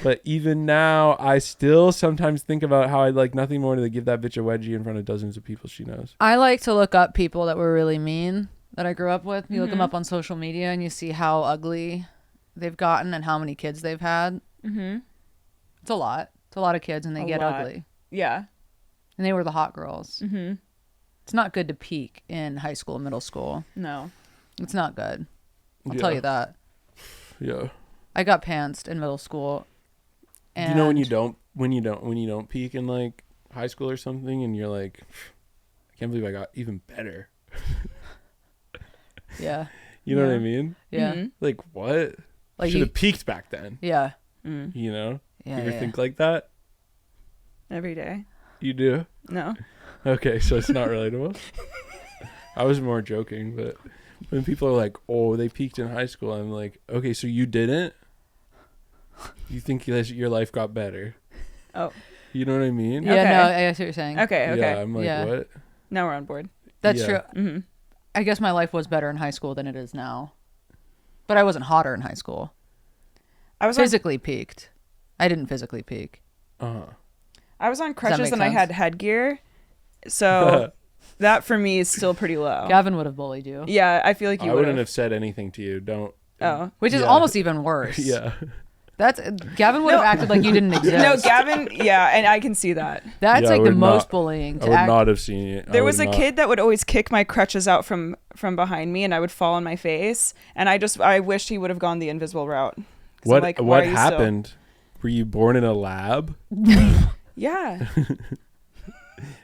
But even now, I still sometimes think about how I'd like nothing more to give that bitch a wedgie in front of dozens of people she knows. I like to look up people that were really mean that I grew up with. You look them up on social media and you see how ugly they've gotten and how many kids they've had. Mm-hmm. It's a lot. It's a lot of kids and they get lot. ugly. Yeah. And they were the hot girls. Mm-hmm. It's not good to peak in high school, middle school. No. It's not good. I'll Yeah. tell you that. Yeah. I got pantsed in middle school. And You know when you don't peak in like high school or something, and you're like, I can't believe I got even better. Yeah. You know what I Yeah. mean? Yeah. Mhm. Like what? Like Should you, have peaked back then. yeah. Mm. You know? Yeah. You ever yeah. think like that? Every day. You do? No. Okay, so it's not relatable. I was more joking, but when people are like, "Oh, they peaked in high school," I'm like, "Okay, so you didn't? You think your life got better?" Oh. You know what I mean? Yeah, Okay. no, I see what you're saying. Okay. Okay. Yeah, I'm like, Yeah. what? Now we're on board. That's Yeah. true. Mm-hmm. I guess my life was better in high school than it is now. But I wasn't hotter in high school. I was on, Physically peaked. I didn't physically peak. I was on crutches make and I sense? had headgear, so that for me is still pretty low. Gavin would have bullied you. Yeah, I feel like you I would wouldn't have said anything to you. Don't. Oh. Which is Yeah. almost even worse. Yeah. That's Gavin would have acted like you didn't exist. No, Gavin. Yeah, and I can see that. That's Yeah, I like the would most not- bullying. I To would act. not have seen it. There was a kid that would always kick my crutches out from behind me, and I would fall on my face. And I wished he would have gone the invisible route. 'Cause I'm What like, why what are you still- happened? Were you born in a lab? Yeah.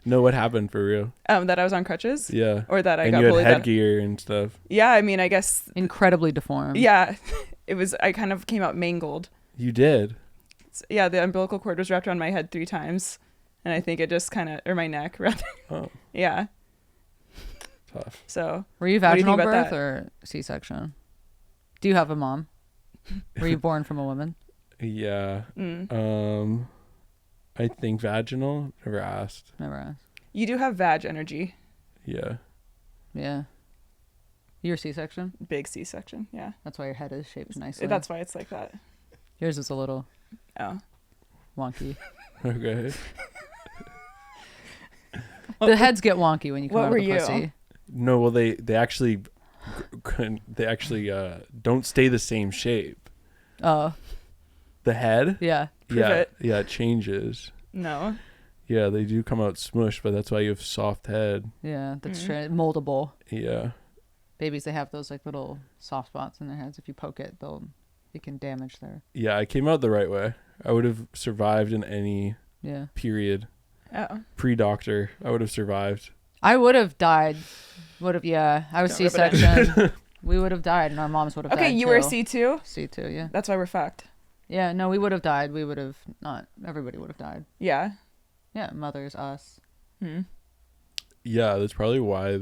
No, what happened for real? That I was on crutches. Yeah. Or that I and got you had bullied. headgear and stuff. Yeah, I mean, I guess. Incredibly deformed. Yeah. I kind of came out mangled. You did. Yeah, the umbilical cord was wrapped around my head 3 times, and I think it just kind of, or my neck rather. Oh, Yeah. tough. So Were you What do you vaginal think about birth that? or C-section? Do you have a mom? Were you born from a woman? Yeah. mm. I think vaginal. Never asked. Never asked. You do have vag energy. Yeah. Yeah. You're C-section? Big C-section. Yeah. That's why your head is shaped nicely. That's why it's like that. Yours is a little Oh. wonky. Okay. The heads get wonky when you come What out were of the you? pussy. No, well, they actually don't stay the same shape. Oh, The head. yeah. Prove yeah. it. Yeah, it changes. No. Yeah, they do come out smushed, but that's why you have soft head. Yeah, that's moldable. Yeah. Babies, they have those like little soft spots in their heads. If you poke it, it can damage their. Yeah, I came out the right way. I would have survived in any Yeah. period. Oh. Pre-doctor, I would have survived. I would have died. Yeah. I was Don't rub it in. C-section. We would have died, and our moms would have died. Okay, you too. were C2? C2, yeah. That's why we're fucked. Yeah, no, we would have died. We would have not. Everybody would have died. Yeah. Yeah, mothers, us. Yeah, that's probably why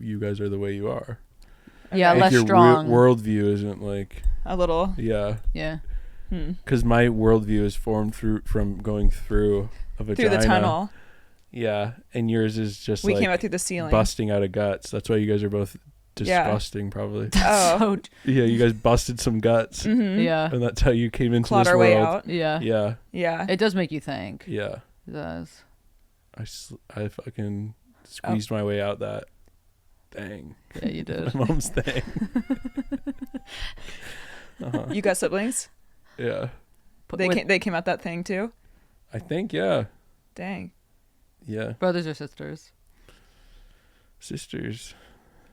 you guys are the way you are. Yeah, Okay. less your strong. worldview isn't like. A little. Yeah. Yeah. Because my worldview is formed from going through a vagina. Through the tunnel. Yeah, and yours is just We like came out through the ceiling. busting out of guts. That's why you guys are both disgusting, probably. Oh. So, Yeah, you guys busted some guts, yeah. and that's how you came into Clawed this our world. way out. Yeah. Yeah, Yeah. It does make you think. yeah. It does. I fucking squeezed my way out that thing. Yeah, you did. My mom's thing. You got siblings? Yeah, They came out that thing too? I think. Yeah, Dang. yeah. Brothers or sisters? Sisters.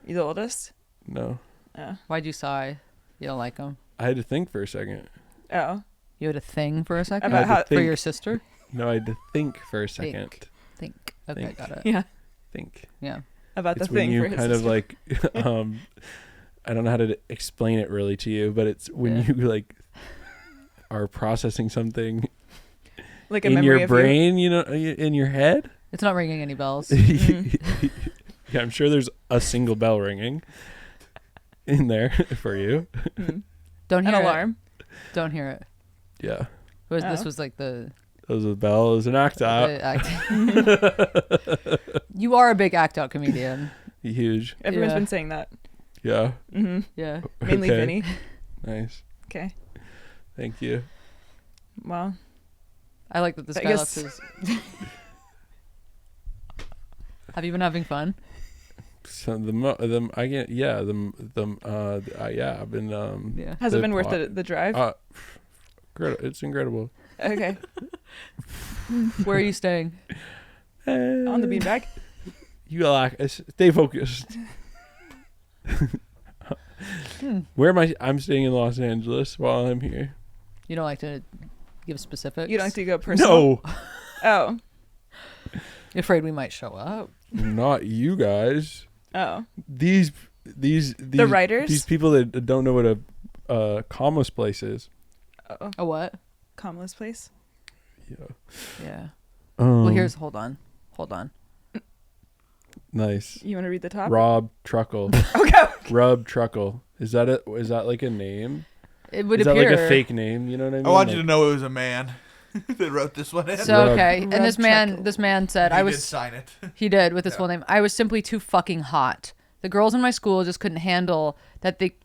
You the oldest? No, Oh. Why'd you sigh? You don't like them? I had to think for a second. Oh. You had a thing for a second? About how- For think. your sister? No, I had to think for a second. Think. Okay, Think. got it. Yeah. Think. Yeah. About It's the when thing you for his kind sister. of like, I don't know how to explain it really to you, but it's when Yeah. you like are processing something like a in memory your of brain, you know, in your head. It's not ringing any bells. Yeah, I'm sure there's a single bell ringing in there for you. Don't An hear alarm. it. Don't hear it. Yeah, This Oh. was like the that was a bell. It was an act out. act. You are a big act out comedian. Huge. Everyone's Yeah. been saying that. Yeah. Yeah. Mainly Okay. Vinny. Nice. Okay. Thank you. Well, I like that this I guy left guess- his. Have you been having fun? So I've been Yeah. has it been worth the drive? It's incredible. Okay. Where are you staying? On the beanbag. You gotta stay focused. Where am I? I'm staying in Los Angeles while I'm here. You don't like to give specifics? You don't have to go personal. No, Oh. You're afraid we might show up? not you guys. Oh. These The writers? These people that don't know what a commas place is. Oh. A what? Kamala's place. Yeah. Yeah. Um, Well, hold on. Nice. You want to read the top? Rob Truckle. Okay. Rob Truckle. Is that like a name? It would Is appear. that like a fake name? You know what I mean? I want you Like- to know it was a man that wrote this one in. So Rob- okay, and Rob this man said, he I did was. sign it. He did with his full name. I was simply too fucking hot. The girls in my school just couldn't handle that they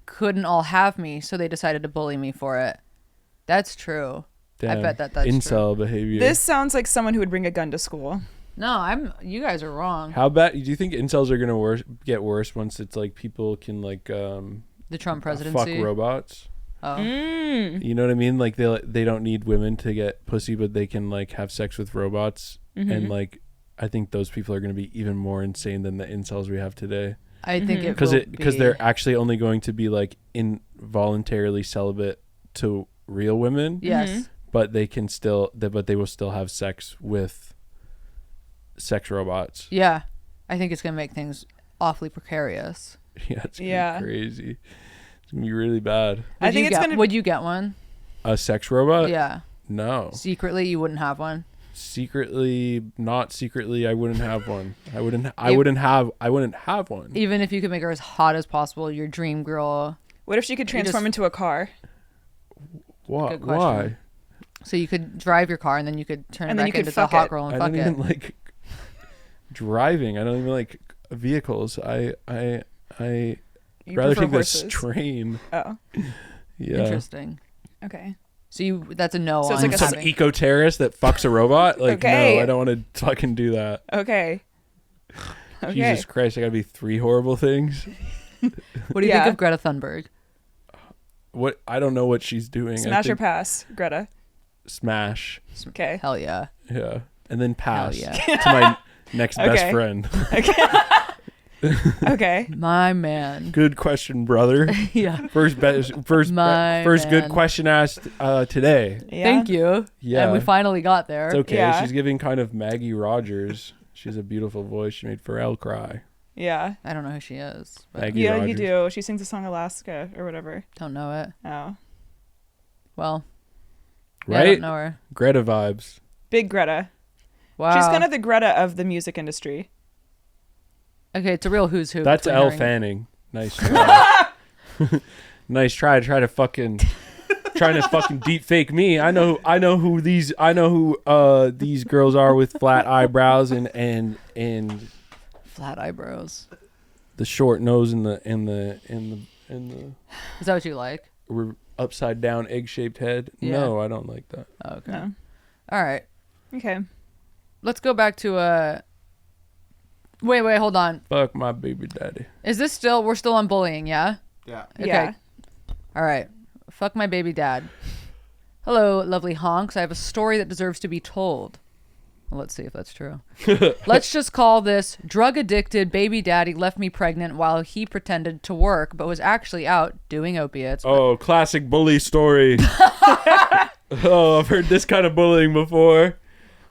couldn't all have me, so they decided to bully me for it. That's true. Damn. bet that's incel behavior. This sounds like someone who would bring a gun to school. No, you guys are wrong. How bad do you think incels are gonna get worse once it's like people can like The Trump fuck presidency. robots? Oh. You know what I mean? Like they don't need women to get pussy, but they can like have sex with robots, and like I think those people are gonna be even more insane than the incels we have today. I think it Because they're actually only going to be like involuntarily celibate to real women. yes. But they can still, but they will still have sex with sex robots. Yeah. I think it's gonna make things awfully precarious. Yeah, it's Yeah. crazy. It's gonna be really bad. I think it's gonna. Would you get one? A sex robot? Yeah. No. Secretly, you wouldn't have one. Secretly, not secretly, I wouldn't have one. I wouldn't have one. Even if you could make her as hot as possible, your dream girl. What if she could transform into a car? What? Good question. Why? So you could drive your car and then you could turn And it then back you could into the fuck hot it. girl and I fuck don't it. even like driving. I don't even like vehicles. I You rather prefer take horses. this train. Oh, Yeah. Interesting. okay. So that's a no. So it's on like a Some having- eco-terrorist that fucks a robot? Like, Okay. no, I don't want to fucking do that. Okay. Okay. Jesus Christ, I gotta be 3 horrible things. What do you Yeah. think of Greta Thunberg? What? I don't know what she's doing. I Smash or think pass, Greta. smash. Okay. Hell yeah. Yeah. And then pass yeah. to my next best Okay. friend. Okay. My man. Good question, brother. Yeah. First My good man. question asked today. Yeah. Thank you. Yeah. And we finally got there. It's okay. Yeah. She's giving kind of Maggie Rogers. She has a beautiful voice. She made Pharrell cry. Yeah. I don't know who she is. But Maggie Yeah, Rogers. you do. She sings the song Alaska or whatever. don't know it. Oh. Well. Yeah, I Right? don't know her. Greta vibes. Big Greta. Wow. She's kind of the Greta of the music industry. Okay, it's a real who's who. That's between Elle her and- Fanning. Nice try. Nice try. Trying to fucking deep fake me. I know who these girls are with flat eyebrows and Flat eyebrows. the short nose and the Is that what you like? upside down egg shaped head. Yeah. No, I don't like that. Oh, okay. No. All right. Okay. Let's go back to Wait, hold on. Fuck my baby daddy. Is this still? We're still on bullying, yeah? Yeah. Okay. Yeah. All right. Fuck my baby dad. Hello, lovely honks. I have a story that deserves to be told. Well, let's see if that's true. Let's just call this drug addicted baby daddy left me pregnant while he pretended to work but was actually out doing opiates. Oh, classic bully story. Oh, I've heard this kind of bullying before.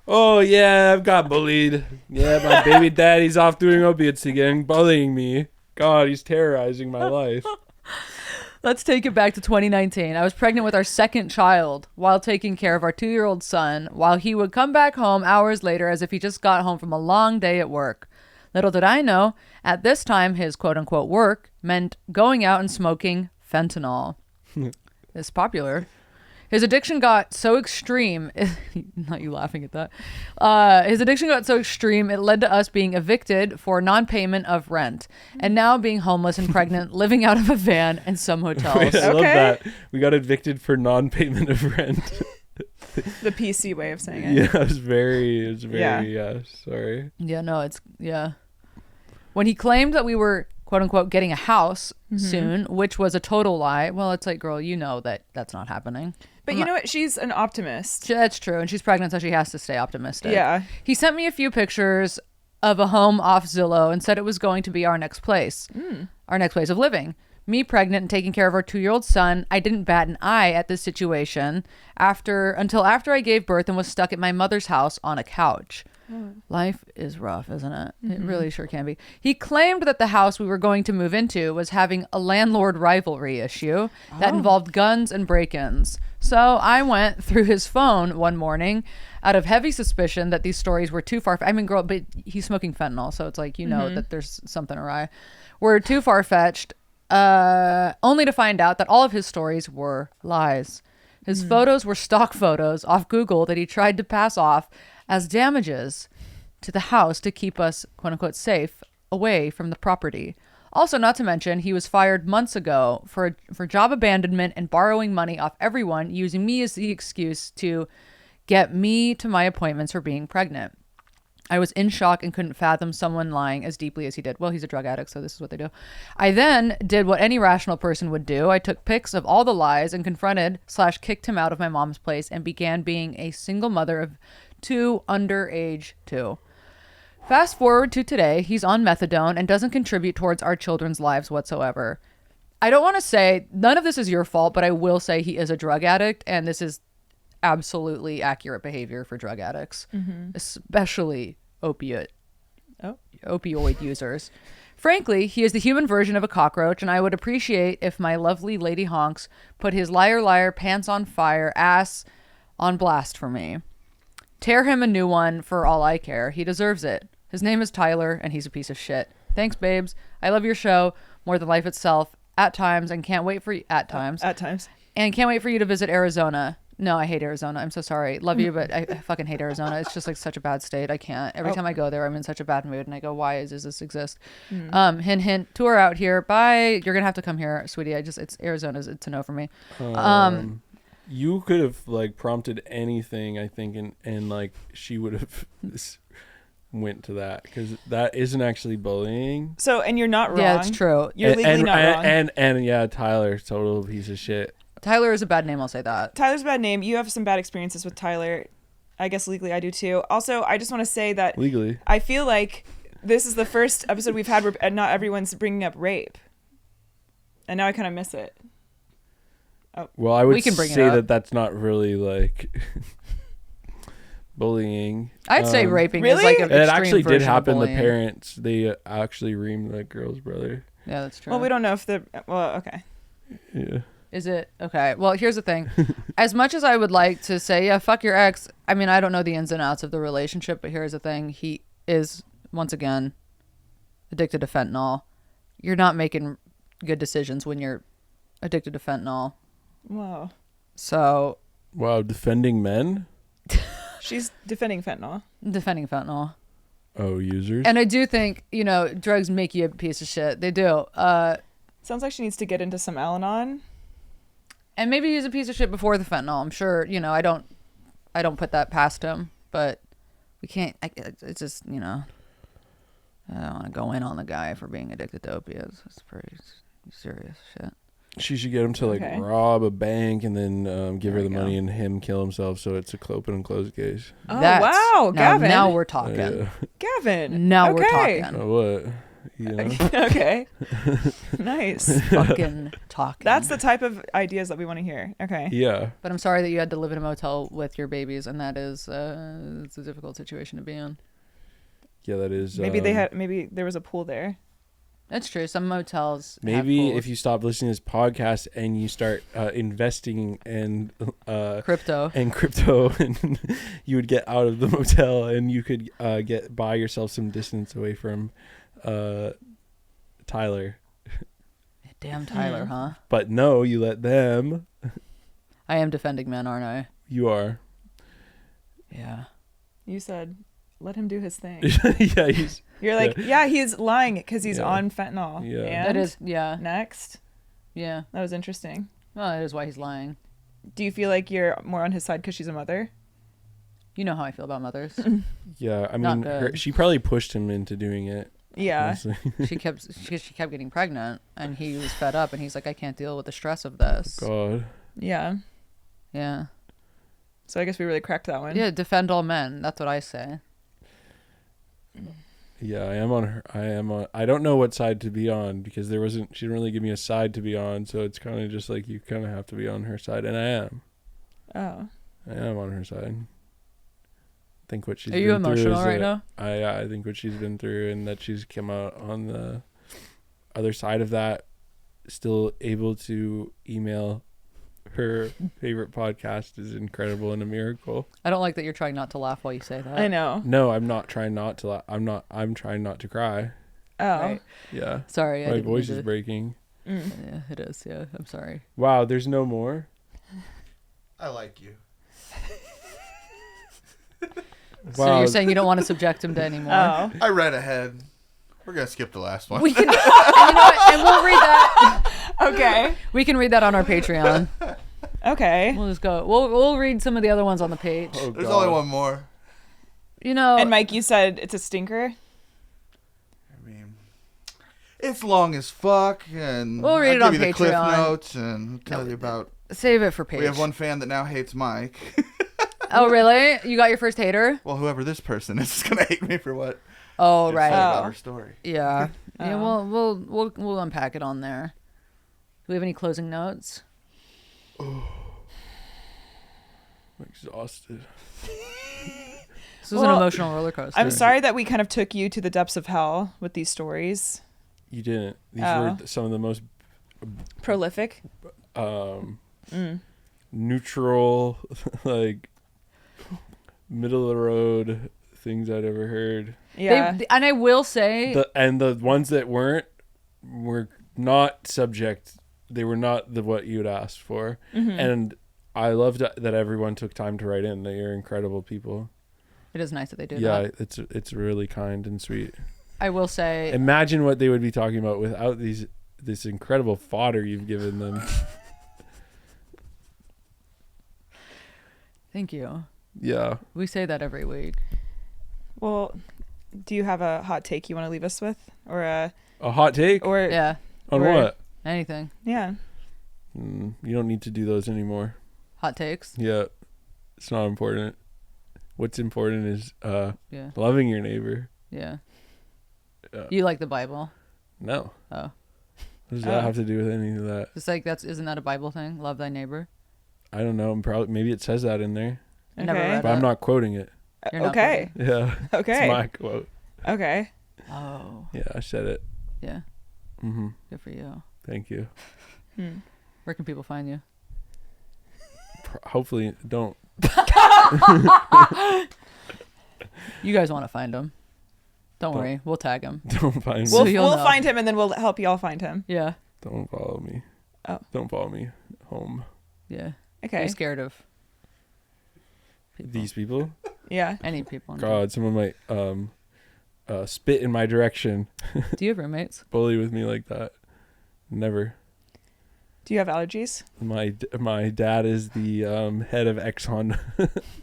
Oh, yeah, I've got bullied. Yeah, my baby daddy's off doing opiates again, bullying me. God, he's terrorizing my life. Let's take it back to 2019. I was pregnant with our second child while taking care of our 2-year-old son while he would come back home hours later as if he just got home from a long day at work. Little did I know, at this time, his quote-unquote work meant going out and smoking fentanyl. It's popular. His addiction got so extreme, not you laughing at that. His addiction got so extreme, it led to us being evicted for non-payment of rent. And now being homeless and pregnant, living out of a van and some hotels. I love Okay. that. We got evicted for non-payment of rent. The PC way of saying it. Yeah, it was very, Yeah. sorry. Yeah, no, yeah. When he claimed that we were, quote unquote, getting a house soon, which was a total lie. Well, it's like, girl, you know that's not happening. But you know what? She's an optimist. That's true. And she's pregnant, so she has to stay optimistic. Yeah. He sent me a few pictures of a home off Zillow and said it was going to be our next place, our next place of living. Me pregnant and taking care of our 2-year-old son, I didn't bat an eye at this situation until after I gave birth and was stuck at my mother's house on a couch. Life is rough, isn't it? It really sure can be. He claimed that the house we were going to move into was having a landlord rivalry issue that involved guns and break-ins. So I went through his phone one morning out of heavy suspicion that these stories were too far. I mean, girl, but he's smoking fentanyl, so it's like, you know that there's something awry. We're too far-fetched, only to find out that all of his stories were lies. His photos were stock photos off Google that he tried to pass off as damages to the house to keep us, quote unquote, safe away from the property. Also, not to mention, he was fired months ago for job abandonment and borrowing money off everyone, using me as the excuse to get me to my appointments for being pregnant. I was in shock and couldn't fathom someone lying as deeply as he did. Well, he's a drug addict, so this is what they do. I then did what any rational person would do. I took pics of all the lies and confronted/kicked him out of my mom's place and began being a single mother of 2 underage 2. Fast forward to today, he's on methadone and doesn't contribute towards our children's lives whatsoever. I don't want to say none of this is your fault, but I will say he is a drug addict, and this is absolutely accurate behavior for drug addicts, especially opioid users. Frankly, he is the human version of a cockroach, and I would appreciate if my lovely lady honks put his liar liar pants on fire ass on blast for me. Tear him a new one for all I care. He deserves it. His name is Tyler, and he's a piece of shit. Thanks, babes. I love your show more than life itself at times, and can't wait for you and can't wait for you to visit Arizona. No, I hate Arizona. I'm so sorry. Love you, but I fucking hate Arizona. It's just like such a bad state. I can't. Every time I go there, I'm in such a bad mood, and I go, "Why does this exist?" Hint, hint. Tour out here. Bye. You're gonna have to come here, sweetie. It's Arizona's. It's a no for me. You could have like prompted anything, I think, and like she would have went to that, because that isn't actually bullying. So, and you're not wrong. Yeah, it's true. You're legally not wrong. And yeah, Tyler, total piece of shit. Tyler is a bad name. I'll say that. Tyler's a bad name. You have some bad experiences with Tyler. I guess legally I do too. Also, I just want to say that legally, I feel like this is the first episode we've had where not everyone's bringing up rape, and now I kind of miss it. Oh. Well, I would say that that's not really like bullying. I'd say raping really? is like an extreme it actually did happen. The bullying. parents, they actually reamed the girl's brother. Yeah, that's true. Well, we don't know if okay. Yeah. Is it? Okay. Well, here's the thing. As much as I would like to say, yeah, fuck your ex, I mean, I don't know the ins and outs of the relationship, but here's the thing. He is, once again, addicted to fentanyl. You're not making good decisions when you're addicted to fentanyl. Wow. So. Wow, defending men? She's defending fentanyl. Defending fentanyl. Oh, users? And I do think, drugs make you a piece of shit. They do. Sounds like she needs to get into some Al-Anon. And maybe he's a piece of shit before the fentanyl. I'm sure, I don't put that past him, but we can't, it's just, I don't want to go in on the guy for being addicted to opiates. It's pretty serious shit. She should get him to rob a bank and then give her the money and him kill himself, so it's open and closed case. Oh, wow, Gavin. Now we're talking. Yeah. Gavin. Now we're talking. What? Okay. Nice. Fucking talking. That's the type of ideas that we want to hear. Okay. Yeah. But I'm sorry that you had to live in a motel with your babies, and that is it's a difficult situation to be in. Yeah, that is. Maybe maybe there was a pool there. That's true. Some motels. Maybe if you stop listening to this podcast and you start investing in crypto, and you would get out of the motel and you could buy yourself some distance away from Tyler. Damn Tyler, huh? But no, you let them. I am defending men, aren't I? You are. Yeah. You said, let him do his thing. Yeah, You're like, yeah, he's lying because he's on fentanyl. Yeah. And that is, yeah. Next. Yeah. That was interesting. Well, that is why he's lying. Do you feel like you're more on his side because she's a mother? You know how I feel about mothers. Yeah, I mean, she probably pushed him into doing it. Yeah. she kept getting pregnant, and he was fed up, and he's like, I can't deal with the stress of this. God. Yeah. Yeah. So I guess we really cracked that one. Yeah, defend all men. That's what I say. Yeah, I am on her. I don't know what side to be on because she didn't really give me a side to be on. So it's kind of just like you kind of have to be on her side. And I am. Oh. I am on her side. I think what she's Are you emotional right now? I think what she's been through and that she's come out on the other side of that, still able to email her favorite podcast is incredible and a miracle. I don't like that you're trying not to laugh while you say that. I know. No, I'm not trying not to laugh. I'm trying not to cry. Oh. Right. Yeah. Sorry. My voice is breaking. Yeah, it is. Yeah, I'm sorry. Wow, there's no more? I like you. So you're saying you don't want to subject him to any more? Oh. I read ahead. We're going to skip the last one. We can, and you know what? And we'll read that. Okay. We can read that on our Patreon. Okay. We'll just go. We'll read some of the other ones on the page. Oh, There's God. only one more. And Mike, you said it's a stinker? I mean, it's long as fuck, and We'll read it I'll on give you the cliff Patreon. notes and tell you about. Save it for page. We have one fan that now hates Mike. Oh, really? You got your first hater? Well, whoever this person is gonna hate me for what. Oh, she right. said about her story. Yeah. Yeah. We'll unpack it on there. Do we have any closing notes? I'm exhausted. This was an emotional roller coaster. I'm sorry that we kind of took you to the depths of hell with these stories. You didn't. These Oh. were some of the most Prolific. neutral, like middle of the road things I'd ever heard. Yeah. And I will say, The ones that weren't were not subject. They were not what you would ask for. And I loved that everyone took time to write in. They are incredible people. it is nice that they do Yeah, that. it's really kind and sweet. I will say, Imagine what they would be talking about without this incredible fodder you've given them. thank you. Yeah. We say that every week. Well, do you have a hot take you want to leave us with, or A hot take or Yeah, on or- what? anything. yeah? You don't need to do those anymore. Hot takes. Yeah, it's not important. What's important is Yeah, loving your neighbor. yeah. Yeah. You like the Bible? No. Oh, What does that have to do with any of that? it's like isn't that a Bible thing? Love thy neighbor. I don't know. Maybe it says that in there, I never Okay. read but I'm it. not quoting it. You're not Okay. Yeah. Okay. It's my quote. Okay. Oh, Yeah, I said it. yeah. Mm-hmm. Good for you. Thank you. Where can people find you? Hopefully, don't. You guys want to find him? Don't worry, we'll tag him. Don't find So me. you'll We'll know. find him and then we'll help y'all find him. Yeah, Don't follow me. Oh. Don't follow me home. yeah. Okay. You're scared of people. These people. Yeah. Any people. God, someone might spit in my direction, Do you have roommates? bully with me like that. Never. Do you have allergies? My dad is the head of Exxon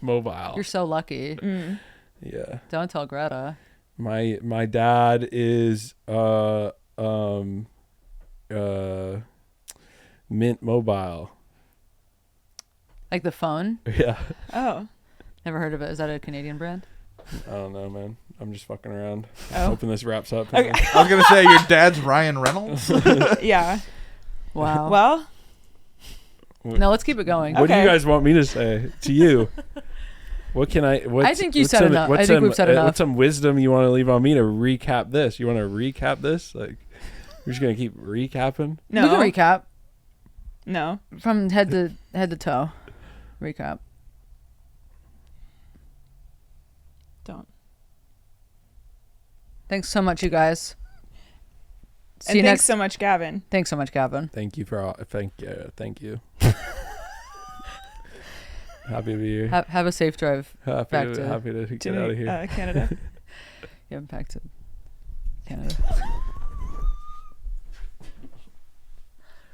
Mobil. You're so lucky. Yeah. Don't tell Greta. My dad is Mint Mobile. Like the phone? Yeah. Oh. Never heard of it. Is that a Canadian brand? I don't know, man. I'm just fucking around. Oh. Hoping this wraps up. Okay. I was gonna say your dad's Ryan Reynolds. Yeah. Wow. Well, No, let's keep it going. What do you Okay. guys want me to say to you? What can I? I think you said enough. I think we've said enough. What's some wisdom you want to leave on me to recap this? You want to recap this? Like, we're just gonna keep recapping. no. We can recap No. from head to toe. Recap. Don't. Thanks so much, you guys. See And you thanks next. so much, Gavin. Thanks so much, Gavin. Thank you for all. Thank you. Happy to be here. Have a safe drive. Happy back to to- get out of here. Canada. Yeah, back to Canada.